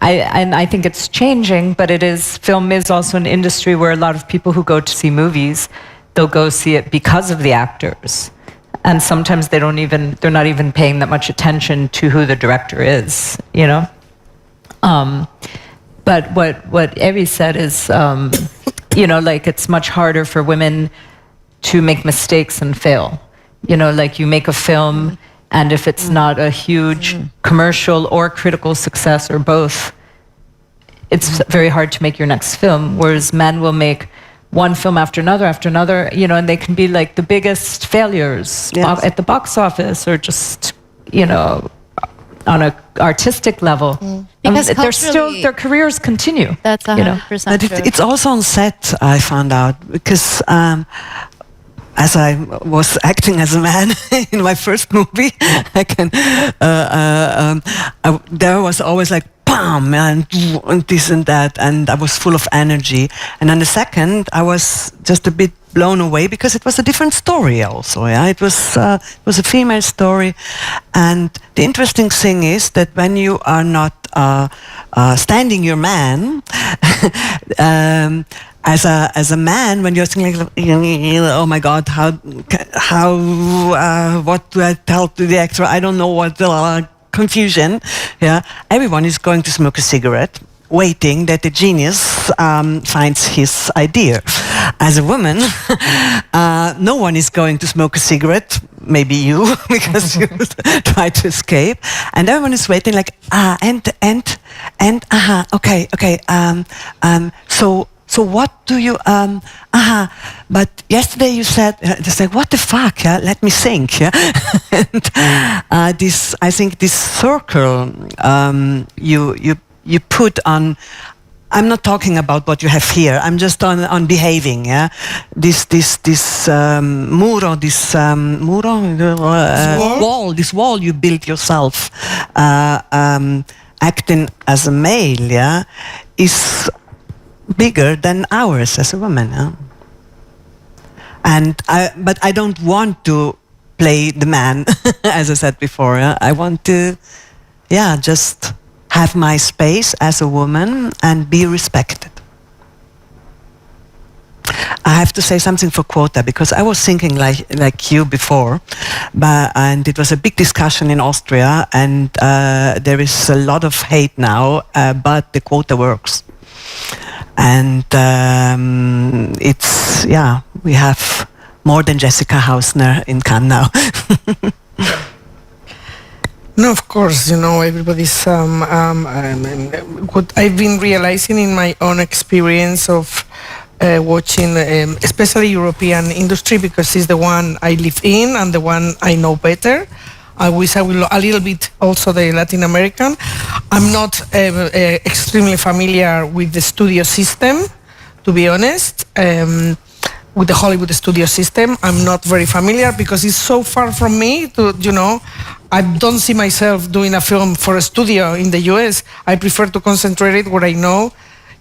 I think it's changing. But film is also an industry where a lot of people who go to see movies, they'll go see it because of the actors. And sometimes they're not even paying that much attention to who the director is, But what Evi said is, like, it's much harder for women to make mistakes and fail. Like, you make a film, and if it's not a huge commercial or critical success or both, it's very hard to make your next film. Whereas men will make one film after another, and they can be like the biggest failures at the box office, or just, on an artistic level. Because their careers continue. That's 100% But true. it's also on set, I found out, because as I was acting as a man in my first movie, there was always like, bam, and this and that, and I was full of energy. And then the second, I was just a bit blown away because it was a different story also. Yeah, it was a female story, and the interesting thing is that when you are not standing your man. As a man, when you're thinking, like, oh my God, what do I tell to the actor? I don't know what confusion. Yeah, everyone is going to smoke a cigarette, waiting that the genius finds his idea. As a woman, no one is going to smoke a cigarette. Maybe you, because you try to escape, and everyone is waiting, like okay. So what do you, but yesterday you said, just like, what the fuck, yeah? Let me think, yeah? And I think this circle you put on, I'm not talking about what you have here, I'm just on behaving, yeah? This wall you built yourself, acting as a male, yeah, is bigger than ours as a woman. Huh? But I don't want to play the man, as I said before. I want to, just have my space as a woman and be respected. I have to say something for quota, because I was thinking like you before, and it was a big discussion in Austria, and there is a lot of hate now, but the quota works. And we have more than Jessica Hausner in Cannes now. No, of course, everybody's. What I've been realizing in my own experience of watching, especially European industry, because it's the one I live in and the one I know better. I wish I will a little bit also the Latin American. I'm not extremely familiar with the studio system, to be honest. With the Hollywood studio system, I'm not very familiar because it's so far from me to, I don't see myself doing a film for a studio in the US. I prefer to concentrate it where I know.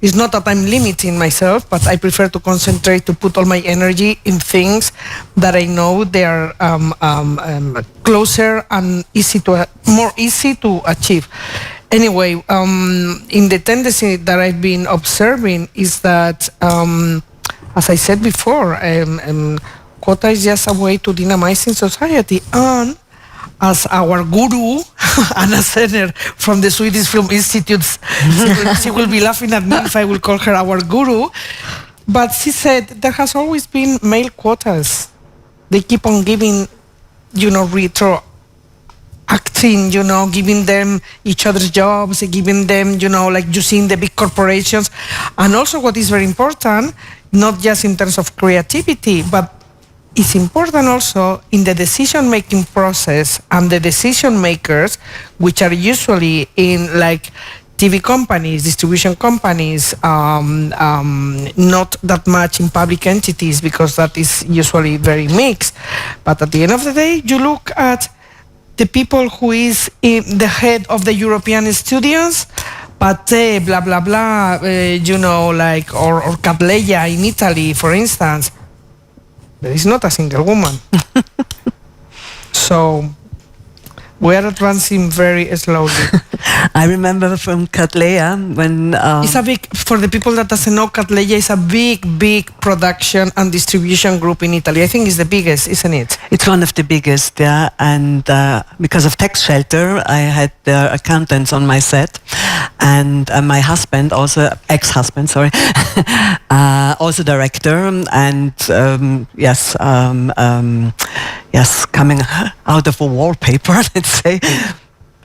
It's not that I'm limiting myself, but I prefer to concentrate, to put all my energy in things that I know they are closer and more easy to achieve. Anyway, in the tendency that I've been observing is that, as I said before, quota is just a way to dynamize in society. And as our guru, Anna Senner from the Swedish Film Institute, she will be laughing at me if I will call her our guru. But she said there has always been male quotas. They keep on giving, retro acting, giving them each other's jobs, giving them, like using the big corporations. And also what is very important, not just in terms of creativity, but it's important also in the decision-making process and the decision makers, which are usually in like TV companies, distribution companies, not that much in public entities because that is usually very mixed. But at the end of the day, you look at the people who is in the head of the European studios, Pate, blah, blah, blah, or Catleya in Italy, for instance. There is not a single woman. So we are advancing very slowly. I remember from Catleya when... it's a big, for the people that doesn't know, Catleya is a big production and distribution group in Italy. I think it's the biggest, isn't it? It's one of the biggest, yeah. And because of tax shelter, I had the accountants on my set. And my husband, also ex-husband, sorry, also director, and coming out of a wallpaper, let's say,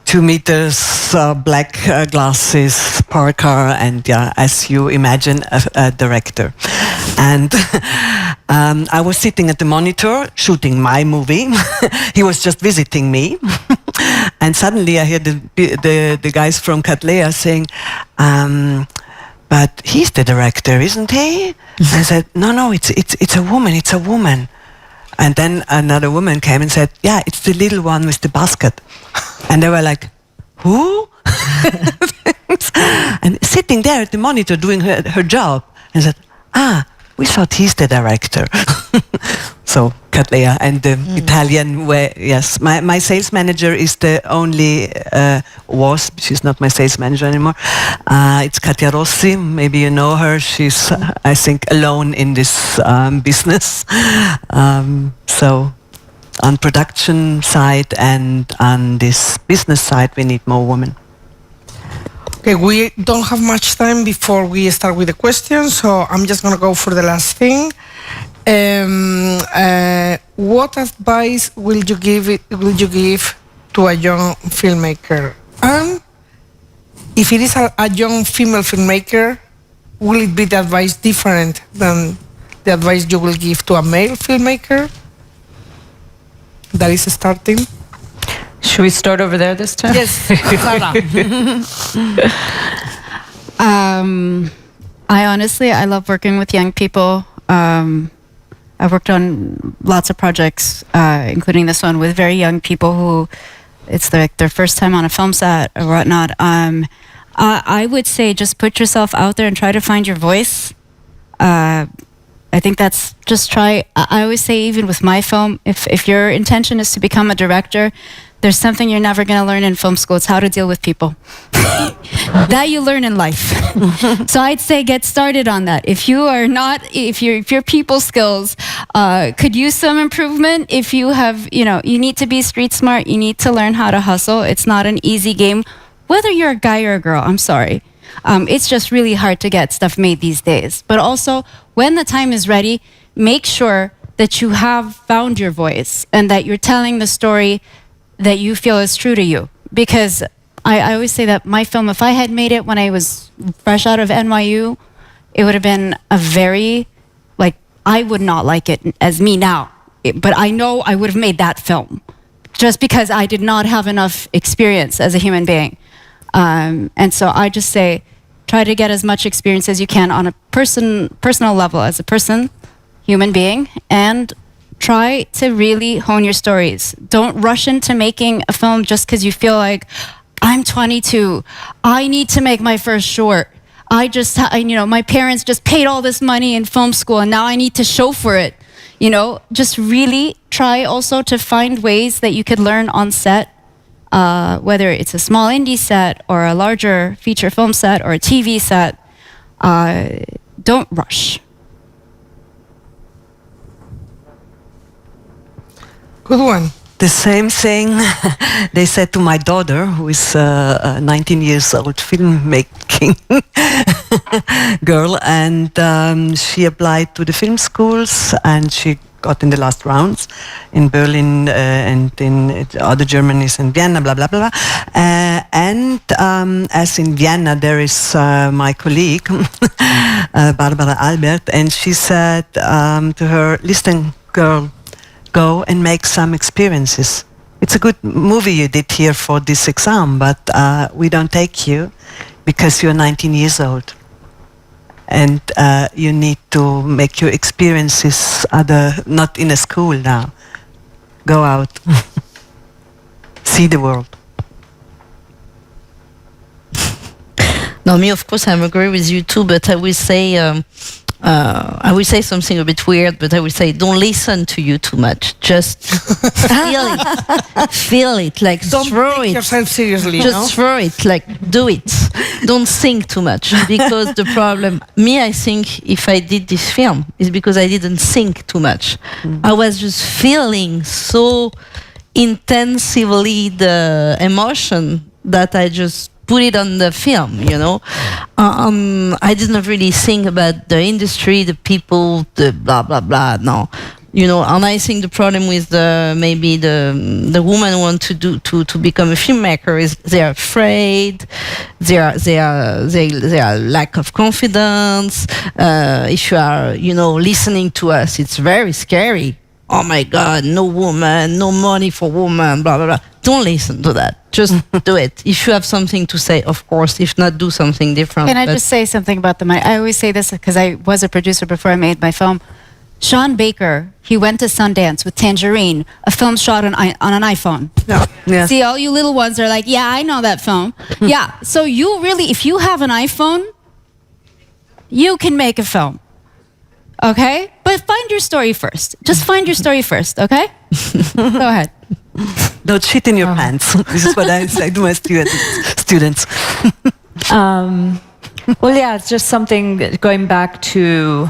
2 meters, black glasses, parka, and as you imagine, a director. And I was sitting at the monitor shooting my movie. He was just visiting me. And suddenly I hear the guys from Catleya saying, but he's the director, isn't he? I said, no, it's a woman. And then another woman came and said, yeah, it's the little one with the basket. And they were like, who? And sitting there at the monitor doing her job. And said, we thought he's the director. So Catleya and the Italian way, yes. My sales manager is the only, she's not my sales manager anymore. It's Katia Rossi, maybe you know her. She's, I think, alone in this business. So on production side and on this business side, we need more women. Okay, we don't have much time before we start with the questions, so I'm just going to go for the last thing. What advice will you give to a young filmmaker? And if it is a young female filmmaker, will it be the advice different than the advice you will give to a male filmmaker that is starting? Should we start over there this time? Yes, Sarah. I love working with young people. I've worked on lots of projects, including this one, with very young people who it's their first time on a film set or whatnot. I would say just put yourself out there and try to find your voice. I think that's just try. I always say, even with my film, if your intention is to become a director, there's something you're never going to learn in film school. It's how to deal with people. That you learn in life. So I'd say get started on that. If your people skills could use some improvement, if you have, you need to be street smart. You need to learn how to hustle. It's not an easy game, whether you're a guy or a girl. I'm sorry. It's just really hard to get stuff made these days. But also, when the time is ready, make sure that you have found your voice and that you're telling the story that you feel is true to you. Because I always say that my film, if I had made it when I was fresh out of NYU, it would have been a very, I would not like it as me now. But I know I would have made that film just because I did not have enough experience as a human being. And so I just say, try to get as much experience as you can on a personal level as a person, human being, and try to really hone your stories. Don't rush into making a film just because you feel like, I'm 22, I need to make my first short. My parents just paid all this money in film school and now I need to show for it. Just really try also to find ways that you could learn on set, whether it's a small indie set or a larger feature film set or a TV set. Don't rush. Good one. The same thing they said to my daughter, who is a 19 years old filmmaking girl, and she applied to the film schools, and she got in the last rounds in Berlin and in other Germanies and Vienna, blah, blah, blah. And as in Vienna, there is my colleague, Barbara Albert, and she said to her, listen, girl, go and make some experiences. It's a good movie you did here for this exam, but we don't take you because you're 19 years old. And you need to make your experiences not in a school now. Go out. See the world. No, me, of course, I agree with you too, but I will say something a bit weird, but I will say don't listen to you too much. Just feel it. Feel it. Don't throw take it. yourself seriously. Just throw it. Do it. Don't think too much. Because the problem, I think if I did this film, is because I didn't think too much. I was just feeling so intensively the emotion that I just put it on the film, I didn't really think about the industry, the people, the blah, blah, blah, no. And I think the problem with maybe the women who want to become a filmmaker is they're afraid, they are lack of confidence. If you are, listening to us, it's very scary. Oh my God, no woman, no money for woman, blah, blah, blah. Don't listen to that. Just do it. If you have something to say, of course. If not, do something different. Can I just say something about the money? I always say this because I was a producer before I made my film. Sean Baker, he went to Sundance with Tangerine, a film shot on an iPhone. Yeah. See, all you little ones are like, yeah, I know that film. Yeah, so you really, if you have an iPhone, you can make a film. Okay? But find your story first. Just find your story first, okay? Go ahead. Don't shit in your pants. This is what I say to my students. Well, yeah, it's just something going back to,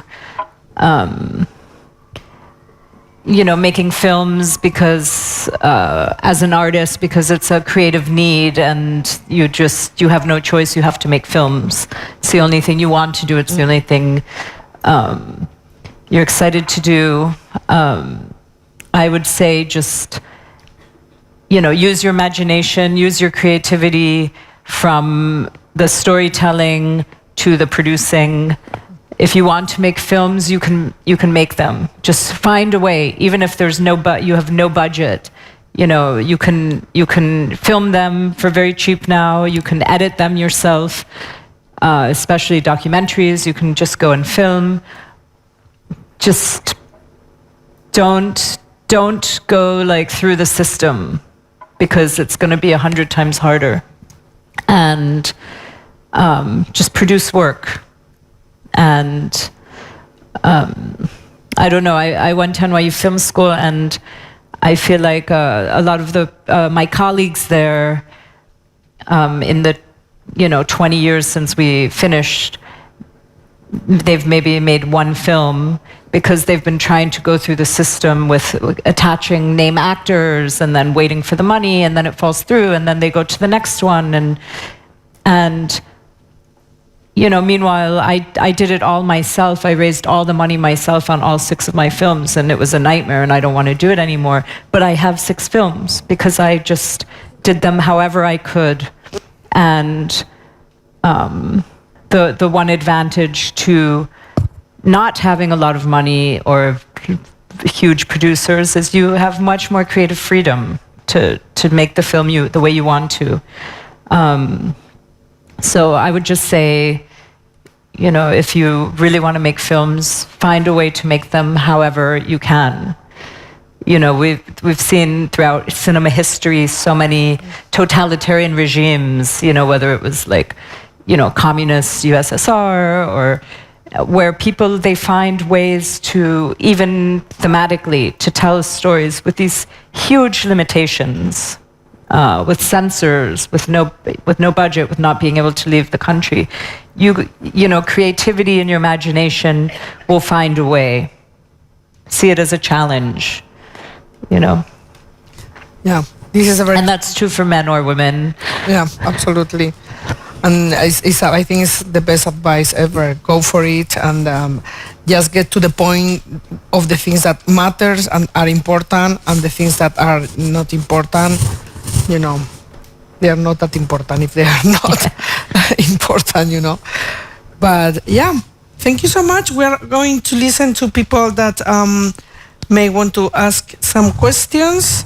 making films because, as an artist, because it's a creative need and you have no choice, you have to make films. It's the only thing you want to do. It's the only thing you're excited to do. I would say just, use your imagination, use your creativity from the storytelling to the producing. If you want to make films, you can make them. Just find a way, even if there's you have no budget. You can film them for very cheap now. You can edit them yourself, especially documentaries. You can just go and film. Just don't go through the system, because it's going to be 100 times harder. And just produce work. And I don't know. I went to NYU Film School, and I feel like a lot of my colleagues there, in the 20 years since we finished, they've maybe made one film because they've been trying to go through the system with attaching name actors and then waiting for the money, and then it falls through, and then they go to the next one, and meanwhile, I did it all myself. I raised all the money myself on all 6 of my films, and it was a nightmare, and I don't want to do it anymore. But I have 6 films because I just did them however I could. And the one advantage to not having a lot of money or huge producers is you have much more creative freedom to make the film the way you want to. So I would just say, if you really want to make films, find a way to make them however you can. We've seen throughout cinema history so many totalitarian regimes, whether it was like, communist USSR, or where people, they find ways to, even thematically, to tell stories with these huge limitations. With censors, with no budget, with not being able to leave the country, creativity and your imagination will find a way. See it as a challenge, Yeah, this is and that's true for men or women. Yeah, absolutely. And I think it's the best advice ever. Go for it, and just get to the point of the things that matters and are important, and the things that are not important. They are not that important if they are not important, But yeah, thank you so much. We are going to listen to people that may want to ask some questions.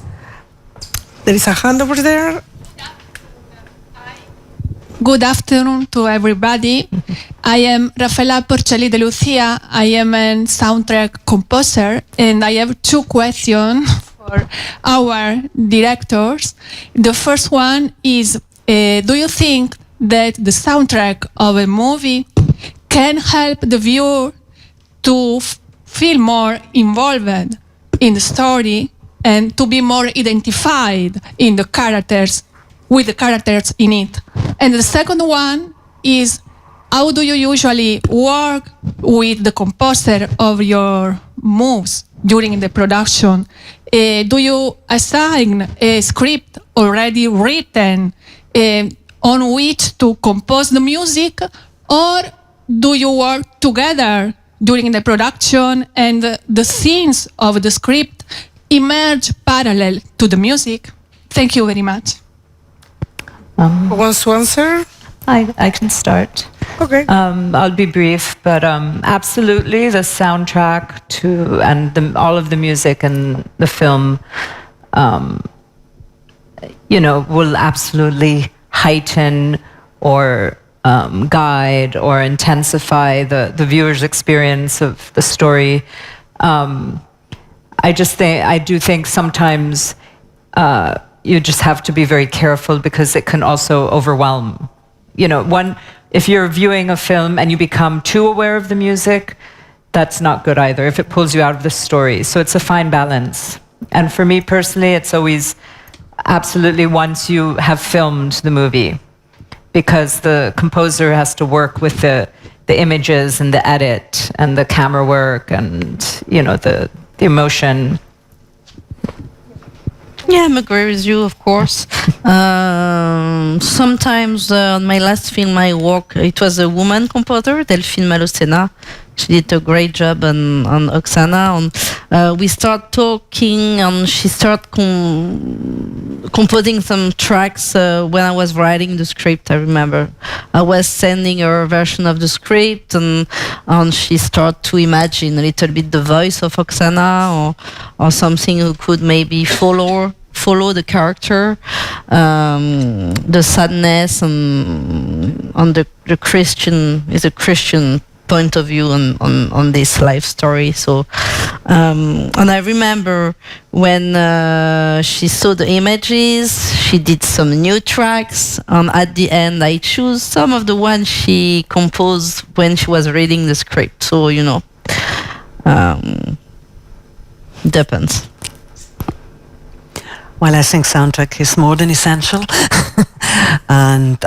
There is a hand over there. Good afternoon to everybody. I am Rafaela Porcelli de Lucia. I am a soundtrack composer, and I have 2 questions for our directors. The first one is, do you think that the soundtrack of a movie can help the viewer to feel more involved in the story and to be more identified in the characters, with the characters in it? And the second one is, how do you usually work with the composer of your moves during the production? Do you assign a script already written on which to compose the music, or do you work together during the production and the scenes of the script emerge parallel to the music? Thank you very much. Who wants to answer? I can start. Okay. I'll be brief, but absolutely the soundtrack and all of the music and the film, will absolutely heighten or guide or intensify the viewer's experience of the story. I do think sometimes you just have to be very careful because it can also overwhelm. If you're viewing a film and you become too aware of the music, that's not good either, if it pulls you out of the story. So it's a fine balance. And for me personally, it's always absolutely once you have filmed the movie, because the composer has to work with the images and the edit and the camera work and, the emotion. Yeah, I'm agree with you, of course. Sometimes on my last film I worked, it was a woman composer, Delphine Malocena. She did a great job on Oksana. We start talking and she started composing some tracks when I was writing the script, I remember. I was sending her a version of the script and she started to imagine a little bit the voice of Oksana or something who could maybe follow the character, the sadness and the Christian point of view on this life story. So and I remember when she saw the images, she did some new tracks, and at the end I choose some of the ones she composed when she was reading the script. So Depends. Well, I think soundtrack is more than essential. And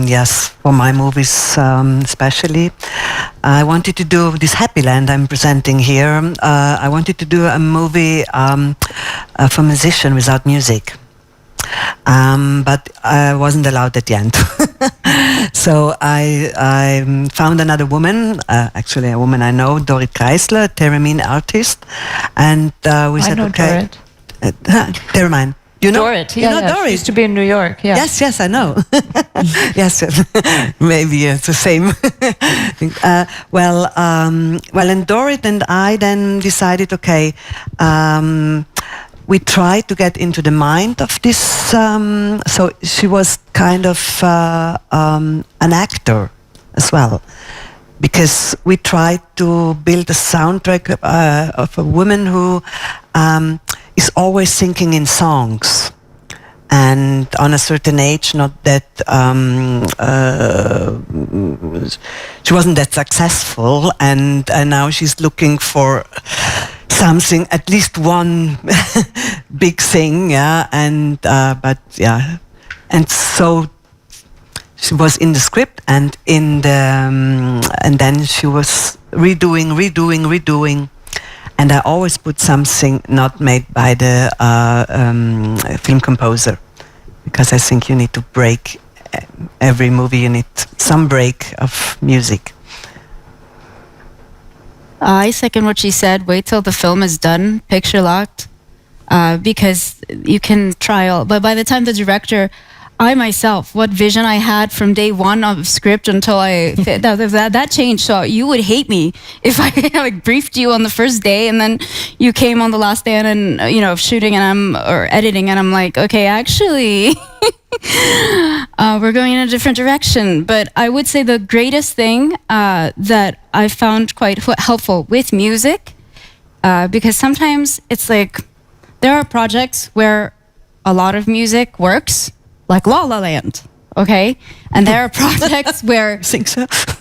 yes, for my movies especially, I wanted to do this Happy Land I'm presenting here. I wanted to do a movie for a musician without music. But I wasn't allowed at the end. So I found another woman, actually a woman I know, Dorit Kreisler, a theremin artist. And we said, okay. Theremin. You know Dorit, you know Dorit. She used to be in New York. Yeah. Yes, I know. Yes, maybe it's the same. Well, and Dorit and I then decided, okay, we tried to get into the mind of this. So she was kind of an actor as well, because we tried to build a soundtrack of a woman who is always thinking in songs, and on a certain age, not that she wasn't that successful, and now she's looking for something, at least one big thing, yeah, and but yeah, and so she was in the script and in the and then she was redoing. And I always put something not made by the film composer, because I think you need to break every movie. You need some break of music. I second what she said. Wait till the film is done, picture locked, because you can try all. But by the time the director, I myself, what vision I had from day one of script until that changed. So you would hate me if I like briefed you on the first day and then you came on the last day and shooting or editing and I'm like, okay, actually, we're going in a different direction. But I would say the greatest thing that I found quite helpful with music, because sometimes it's like there are projects where a lot of music works, like La La Land, okay? And there are projects where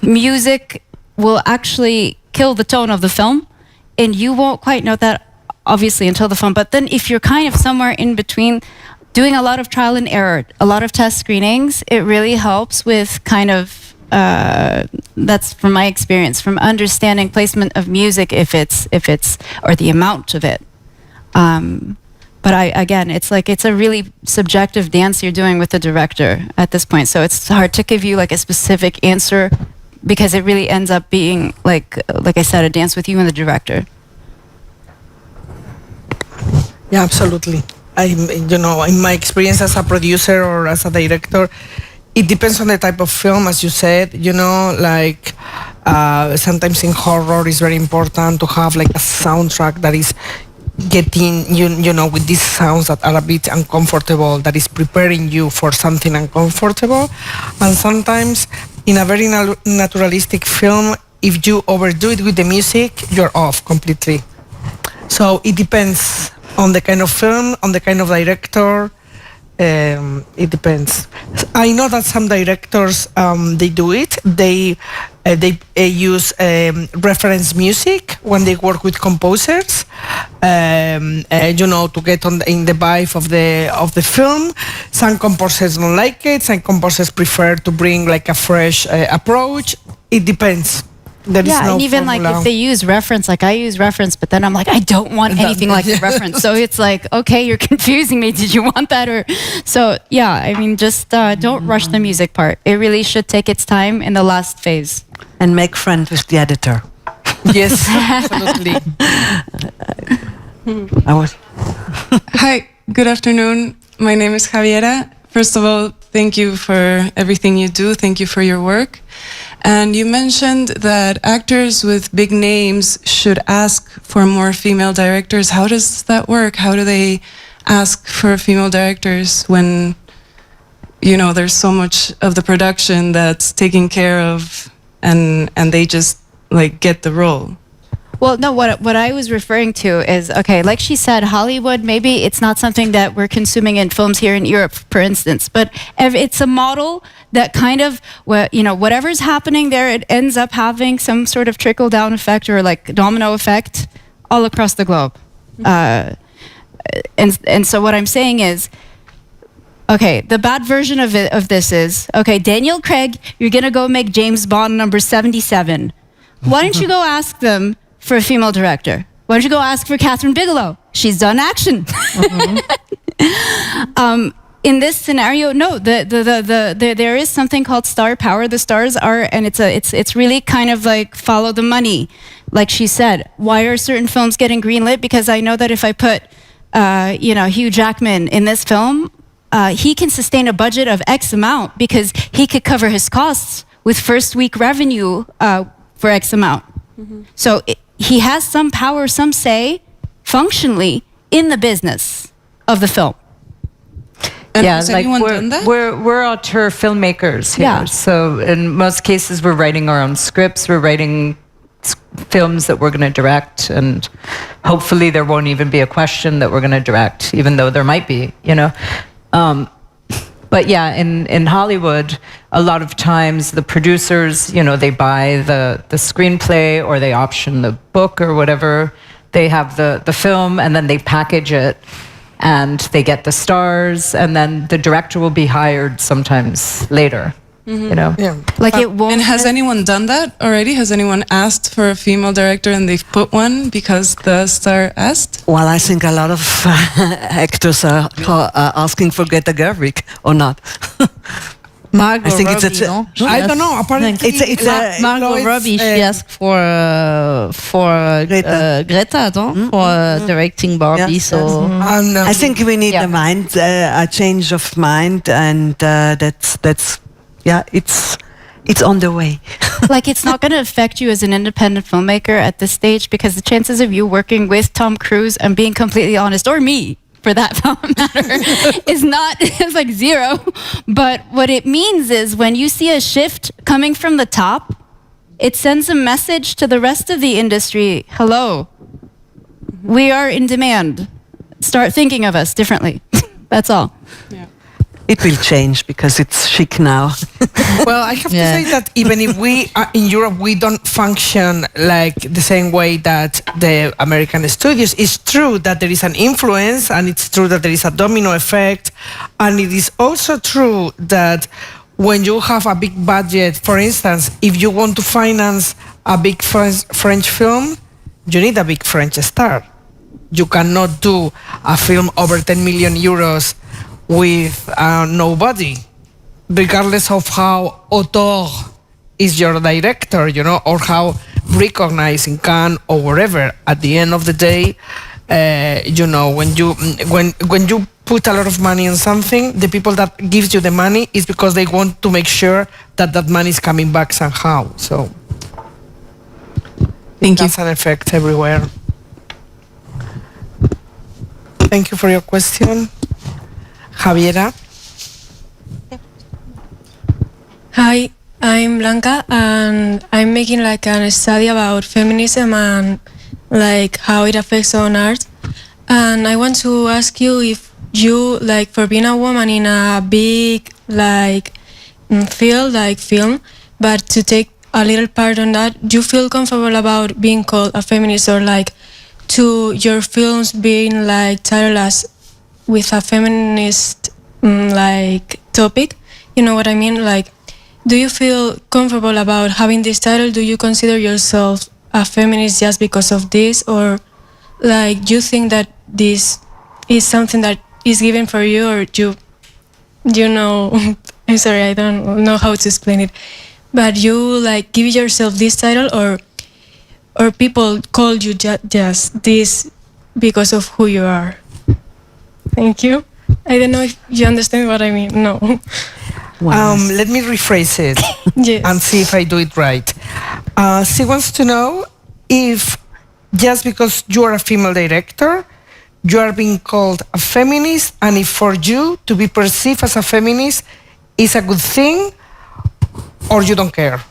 music will actually kill the tone of the film, and you won't quite know that, obviously, until the film. But then if you're kind of somewhere in between, doing a lot of trial and error, a lot of test screenings, it really helps with kind of, that's from my experience, from understanding placement of music, if it's, or the amount of it. But again, it's a really subjective dance you're doing with the director at this point. So it's hard to give you like a specific answer, because it really ends up being like I said, a dance with you and the director. Yeah, absolutely. In my experience as a producer or as a director, it depends on the type of film, as you said. Sometimes in horror, it's very important to have like a soundtrack that is getting with these sounds that are a bit uncomfortable, that is preparing you for something uncomfortable. And sometimes in a very naturalistic film, if you overdo it with the music, you're off completely. So it depends on the kind of film, on the kind of director. It depends. I know that some directors they do it. They use reference music when they work with composers, to get in the vibe of the film. Some composers don't like it. Some composers prefer to bring like a fresh approach. It depends. There is no and even formula. like if they use reference, like I use reference, but then I'm like, I don't want anything like the reference. So it's like, okay, you're confusing me. Did you want that? Just don't rush the music part. It really should take its time in the last phase. And make friends with the editor. Yes, absolutely. Hi, good afternoon. My name is Javiera. First of all, thank you for everything you do. Thank you for your work. And you mentioned that actors with big names should ask for more female directors. How does that work? How do they ask for female directors when, there's so much of the production that's taken care of and they just like get the role? Well, no, what I was referring to is, okay, like she said, Hollywood, maybe it's not something that we're consuming in films here in Europe, for instance, but it's a model that kind of, whatever's happening there, it ends up having some sort of trickle-down effect or like domino effect all across the globe. And so what I'm saying is, okay, the bad version of this is, okay, Daniel Craig, you're going to go make James Bond number 77. Why don't you go ask them for a female director? Why don't you go ask for Catherine Bigelow? She's done action. In this scenario, no, there is something called star power. The stars are, and it's really kind of like follow the money. Like she said, why are certain films getting greenlit? Because I know that if I put, Hugh Jackman in this film, he can sustain a budget of X amount because he could cover his costs with first week revenue for X amount. So he has some power, some say, functionally, in the business of the film. And has anyone done that? We're auteur filmmakers here. Yeah. So in most cases, we're writing our own scripts. We're writing films that we're going to direct, and hopefully there won't even be a question that we're going to direct, even though there might be, But yeah, in Hollywood, a lot of times the producers, they buy the screenplay or they option the book or whatever. They have the film and then they package it and they get the stars, and then the director will be hired sometimes later. Yeah. Like it won't. And has anyone done that already? Has anyone asked for a female director and they've put one because the star asked? Well, I think a lot of actors are asking for Greta Gerwig, or not? Margot I think Robbie, it's a no? I don't know. Apparently, it's Margot Robbie, she asked for Greta, no? For directing Barbie. Yes, So I think we need a change of mind, and that's it's on the way. Like it's not going to affect you as an independent filmmaker at this stage, because the chances of you working with Tom Cruise and being completely honest, or me for that matter, is like zero. But what it means is when you see a shift coming from the top, it sends a message to the rest of the industry. Hello, we are in demand. Start thinking of us differently. That's all. Yeah. It will change because it's chic now. Well, I have to say that even if we in Europe, we don't function like the same way that the American studios. It's true that there is an influence, and it's true that there is a domino effect, and it is also true that when you have a big budget, for instance, if you want to finance a big French film, you need a big French star. You cannot do a film over 10 million euros with nobody, regardless of how auteur is your director, or how recognized in Cannes or wherever. At the end of the day, when you put a lot of money on something, the people that gives you the money is because they want to make sure that that money is coming back somehow. So Thank you. that's an effect everywhere. Thank you for your question. Javiera. Hi, I'm Blanca, and I'm making like a study about feminism and like how it affects on art. And I want to ask you if you, like, for being a woman in a big like field like film, but to take a little part on that, do you feel comfortable about being called a feminist, or like to your films being like titled as with a feminist like topic? You know what I mean? Like, do you feel comfortable about having this title? Do you consider yourself a feminist just because of this, or like you think that this is something that is given for you, or you know I'm sorry, I don't know how to explain it, but you like give yourself this title, or people call you just this because of who you are? Thank you. I don't know if you understand what I mean. No. Let me rephrase it Yes. and see if I do it right. She wants to know if just because you are a female director, you are being called a feminist, and if for you to be perceived as a feminist is a good thing, or you don't care.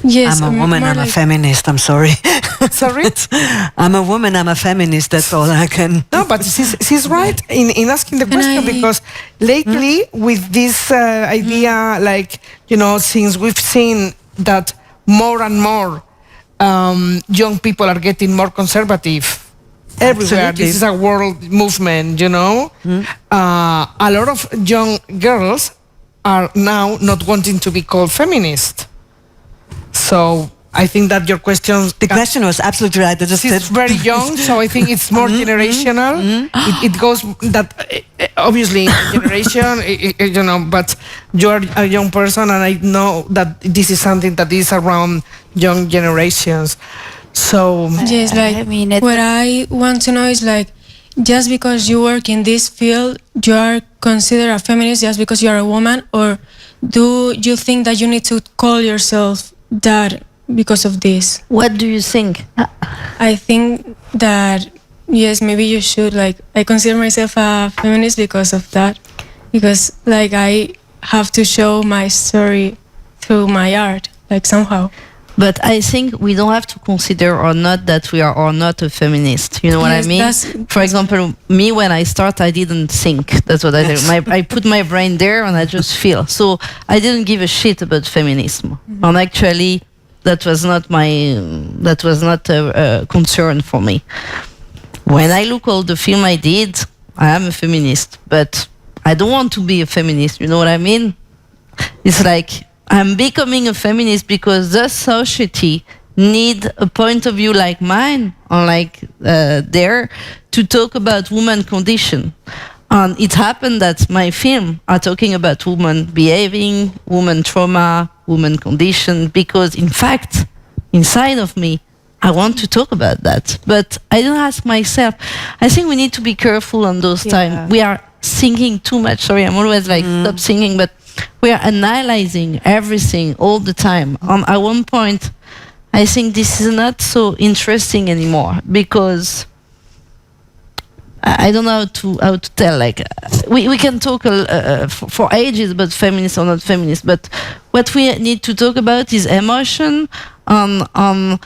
Yes, I'm a woman, more I'm a like- feminist, I'm sorry. Sorry? I'm a woman, I'm a feminist, that's all I can... No, but she's right in asking the question, because lately with this idea, like, you know, since we've seen that more and more young people are getting more conservative everywhere. Absolutely. This is a world movement, you know. A lot of young girls are now not wanting to be called feminist. So I think that your question... The question was absolutely right. I just She's said very young, so I think it's more generational. It goes that obviously generation, you know, but you're a young person, and I know that this is something that is around young generations. So Yes, like, I mean, what I want to know is like, just because you work in this field, you are considered a feminist just because you are a woman, or do you think that you need to call yourself that because of this? What do you think? I think that, yes, maybe you should. Like, I consider myself a feminist because of that, because like I have to show my story through my art, like somehow. But I think we don't have to consider or not that we are or not a feminist. You know what I Yes, mean? that's- For example, me, when I start, I didn't think. That's what I do. I put my brain there and I just feel. So I didn't give a shit about feminism. And actually, that was not a concern for me. When I look all the film I did, I am a feminist, but I don't want to be a feminist. You know what I mean? It's like, I'm becoming a feminist because the society need a point of view like mine, or like there, to talk about woman condition. And it happened that my film are talking about women behaving, woman trauma, woman condition, because in fact, inside of me, I want to talk about that. But I don't ask myself. I think we need to be careful on those times. We are thinking too much. Sorry, I'm always like, stop thinking, but we are analyzing everything all the time. At one point, I think this is not so interesting anymore, because I don't know how to tell. Like, we can talk for ages about feminist or not feminist, but what we need to talk about is emotion, on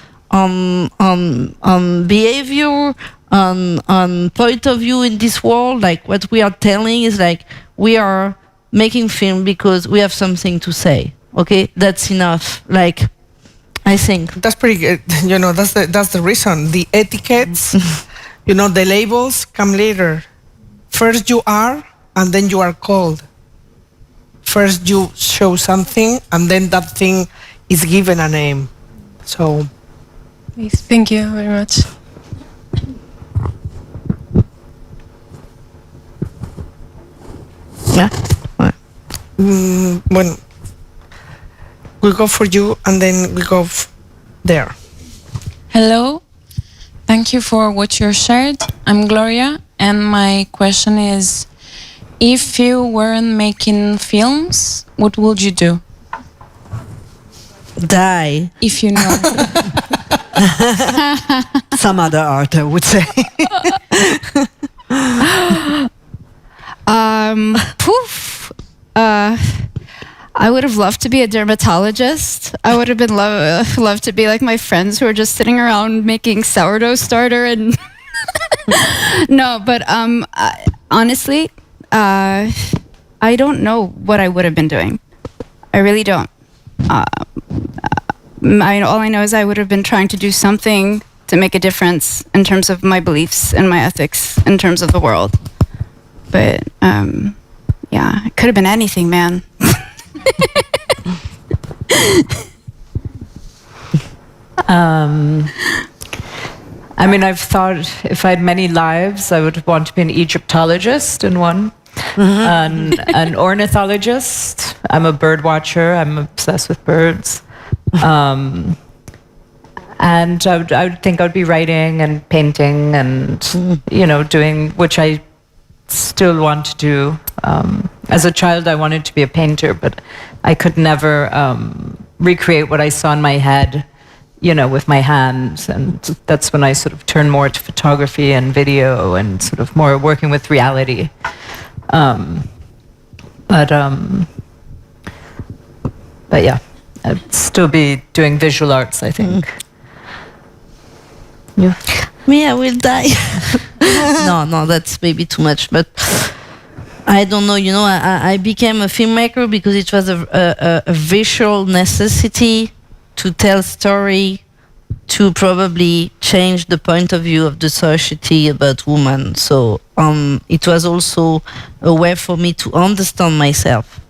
behavior, on point of view in this world. Like, what we are telling is like, we are making film because we have something to say. Okay, that's enough. Like, I think that's pretty good. You know, that's the reason. The etiquettes, you know, the labels come later. First you are, and then you are called. First you show something, and then that thing is given a name. So, Thank you very much. yeah. When we'll go for you, and then we go there. Hello, thank you for what you shared. I'm Gloria, and my question is, if you weren't making films, what would you do? Die. If you know. Some other art, I would say. I would have loved to be a dermatologist. I would have been loved to be like my friends who are just sitting around making sourdough starter and no, but honestly, I don't know what I would have been doing. I really don't. All I know is I would have been trying to do something to make a difference in terms of my beliefs and my ethics in terms of the world. But yeah, it could have been anything, man. I mean, I've thought if I had many lives, I would want to be an Egyptologist in one, an ornithologist. I'm a bird watcher. I'm obsessed with birds. And I would think I would be writing and painting and, you know, doing, which I still want to do. As a child, I wanted to be a painter, but I could never recreate what I saw in my head, you know, with my hands. And that's when I sort of turned more to photography and video and sort of more working with reality. But yeah. I'd still be doing visual arts, I think. Yeah. Me, I will die. No, that's maybe too much. But I don't know. You know, I became a filmmaker because it was a visual necessity to tell story, to probably change the point of view of the society about women. So it was also a way for me to understand myself.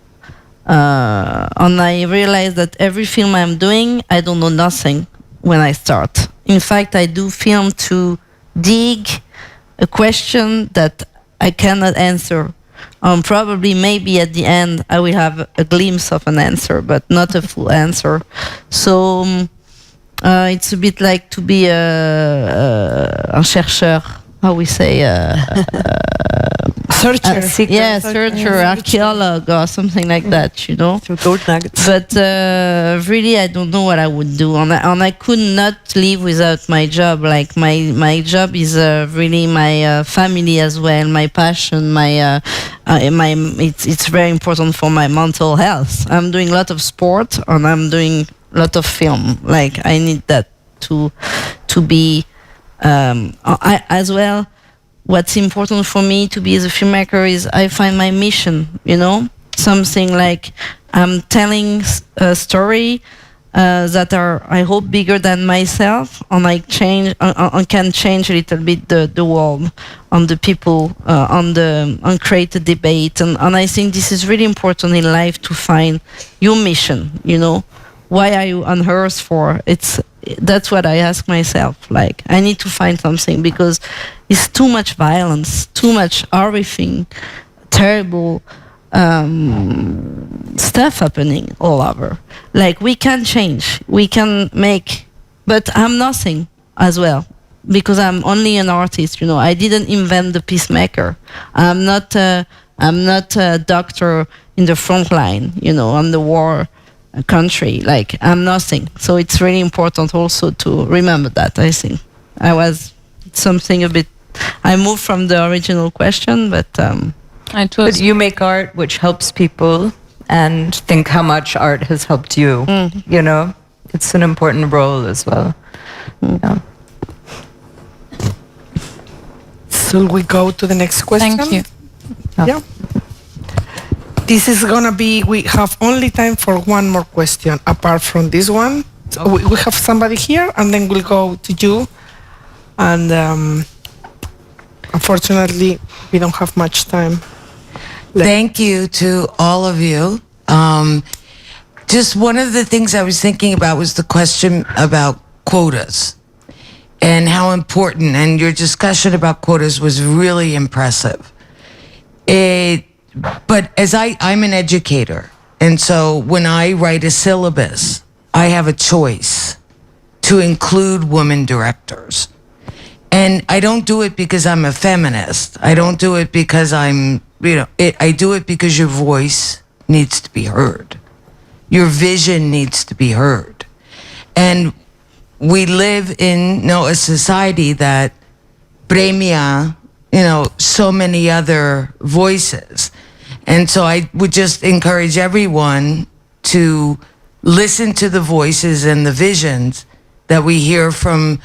And I realized that every film I'm doing, I don't know nothing when I start. In fact, I do film to dig a question that I cannot answer. Probably, maybe at the end, I will have a glimpse of an answer, but not a full answer. So it's a bit like to be un chercheur, how we say, searcher. Searcher, archaeologist, or something like that, you know. But really, I don't know what I would do, and I could not live without my job. Like my job is really my family as well, my passion, it's very important for my mental health. I'm doing a lot of sport, and I'm doing a lot of film. Like I need that to be as well. What's important for me to be as a filmmaker is I find my mission, you know, something like I'm telling a story that are, I hope, bigger than myself, and I can change a little bit the world, on the people, on create a debate, and I think this is really important in life to find your mission, you know. Why are you on earth for? That's what I ask myself. Like, I need to find something, because it's too much violence, too much horrifying, terrible stuff happening all over. Like, we can change, we can make, but I'm nothing as well, because I'm only an artist. You know, I didn't invent the peacemaker. I'm not a doctor in the front line, you know, on the war country. Like, I'm nothing. So it's really important also to remember that. I think something a bit, I moved from the original question, but but you make art which helps people, and think how much art has helped you. You know, it's an important role as well. Yeah. So we go to the next question. Thank you. Yeah. This is gonna be, we have only time for one more question apart from this one. So we have somebody here, and then we'll go to you. And unfortunately, we don't have much time left. Thank you to all of you. Just one of the things I was thinking about was the question about quotas and how important, and your discussion about quotas was really impressive. But as I'm an educator, and so when I write a syllabus, I have a choice to include women directors. And I don't do it because I'm a feminist. I don't do it because I do it because your voice needs to be heard. Your vision needs to be heard. And we live in a society that premia, so many other voices. And so I would just encourage everyone to listen to the voices and the visions that we hear from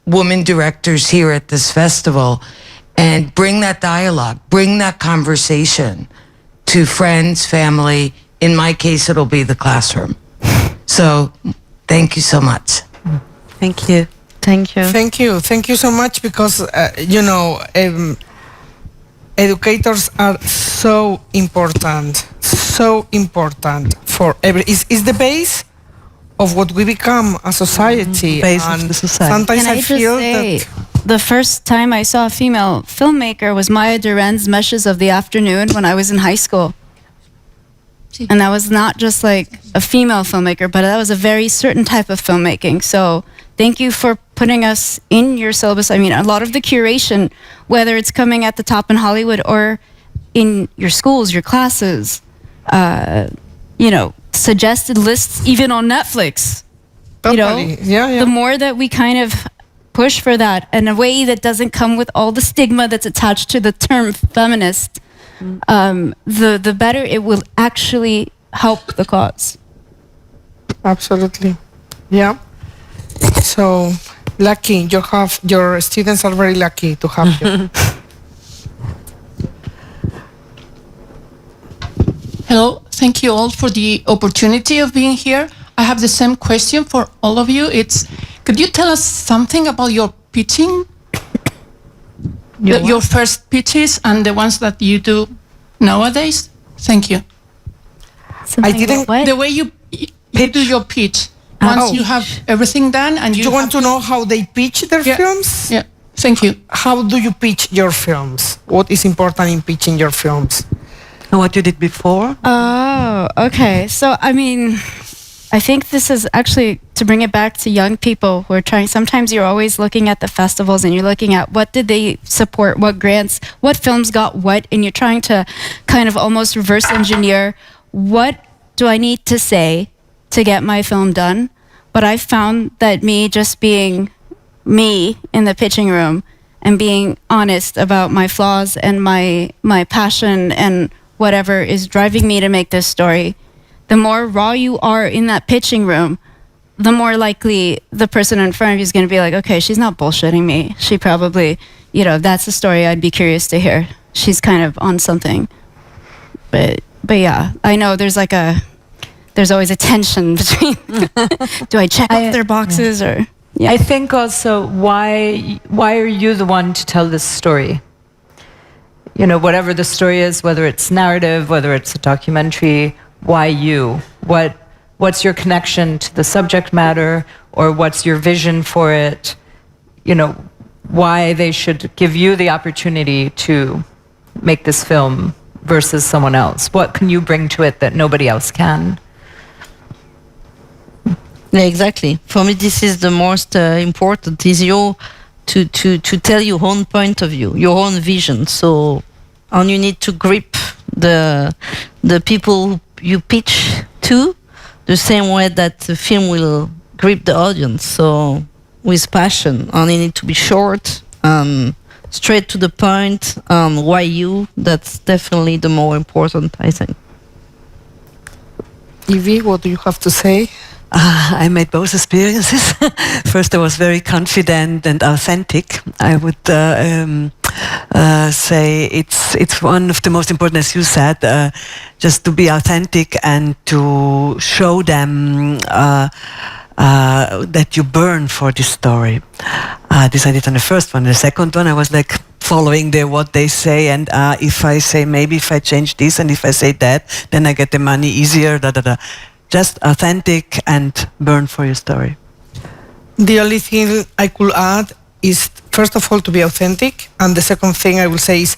women directors here at this festival, and bring that dialogue, bring that conversation to friends, family. In my case, it'll be the classroom. So thank you so much. Thank you. Thank you. Thank you. Thank you so much, because, educators are so important for it's the base of what we become a society. Base of the society. Sometimes Can I feel just say, the first time I saw a female filmmaker was Maya Duren's Meshes of the Afternoon when I was in high school. And that was not just like a female filmmaker, but that was a very certain type of filmmaking. So thank you for putting us in your syllabus. I mean, a lot of the curation, whether it's coming at the top in Hollywood or in your schools, your classes, suggested lists, even on Netflix. The more that we kind of push for that in a way that doesn't come with all the stigma that's attached to the term feminist, the better it will actually help the cause. absolutely. Yeah. So lucky your students are very lucky to have you. Hello, thank you all for the opportunity of being here. I have the same question for all of you. Could you tell us something about your pitching? Your first pitches and the ones that you do nowadays? Thank you. I didn't. The way you do your pitch. Once you have everything done and you want to know how they pitch their films? Yeah, thank you. How do you pitch your films? What is important in pitching your films? And what you did before? Oh, okay. So, I mean, I think this is actually to bring it back to young people who are trying. Sometimes you're always looking at the festivals and you're looking at what did they support, what grants, what films got what, and you're trying to kind of almost reverse engineer what do I need to say to get my film done. But I found that me just being me in the pitching room and being honest about my flaws and my passion and whatever is driving me to make this story, the more raw you are in that pitching room, the more likely the person in front of you is going to be like, okay, she's not bullshitting me. She probably, that's a story I'd be curious to hear. She's kind of on something. But yeah, I know there's always a tension between do I check off their boxes or... Yeah. I think also why are you the one to tell this story? Whatever the story is, whether it's narrative, whether it's a documentary, why you? What's your connection to the subject matter, or what's your vision for it? Why they should give you the opportunity to make this film versus someone else. What can you bring to it that nobody else can? Yeah, exactly. For me, this is the most important. Is to tell your own point of view, your own vision. So, and you need to grip the people you pitch to, the same way that the film will grip the audience. So, with passion, and it need to be short and straight to the point. And why you? That's definitely the more important, I think. Evi, what do you have to say? I made both experiences. First, I was very confident and authentic. I would say it's one of the most important, as you said, just to be authentic and to show them that you burn for this story. This I did on the first one. The second one, I was like following what they say, and if I say maybe if I change this and if I say that, then I get the money easier. Just authentic and burn for your story. The only thing I could add is, first of all, to be authentic, and the second thing I will say is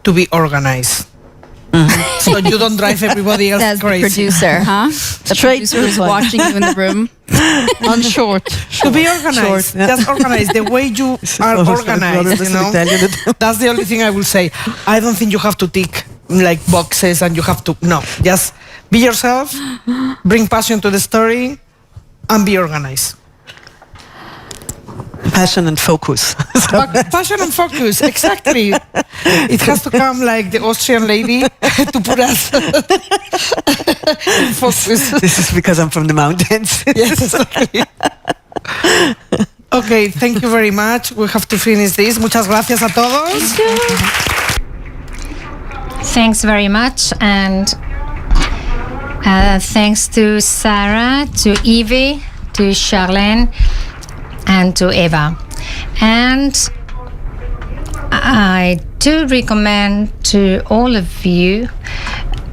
to be organized. Mm-hmm. So you don't drive everybody else That's crazy. The producer, huh? The producer who's watching you in the room. On short. To be organized. Just organized. The way you are organized, that's the only thing I will say. I don't think you have to tick like boxes and you have to, no. Just be yourself, bring passion to the story, and be organized. Passion and focus. Passion and focus, exactly. It has to come like the Austrian lady to put us in focus. This is because I'm from the mountains. Yes, exactly. Okay, thank you very much. We have to finish this. Muchas gracias a todos. Thanks very much, and thanks to Sarah, to Evi, to Charlène, and to Eva. And I do recommend to all of you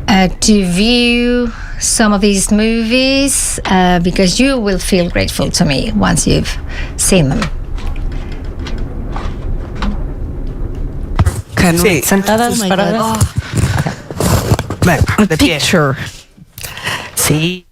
to view some of these movies because you will feel grateful to me once you've seen them. Can we? Sentadas para ver. Back, A picture. Sí.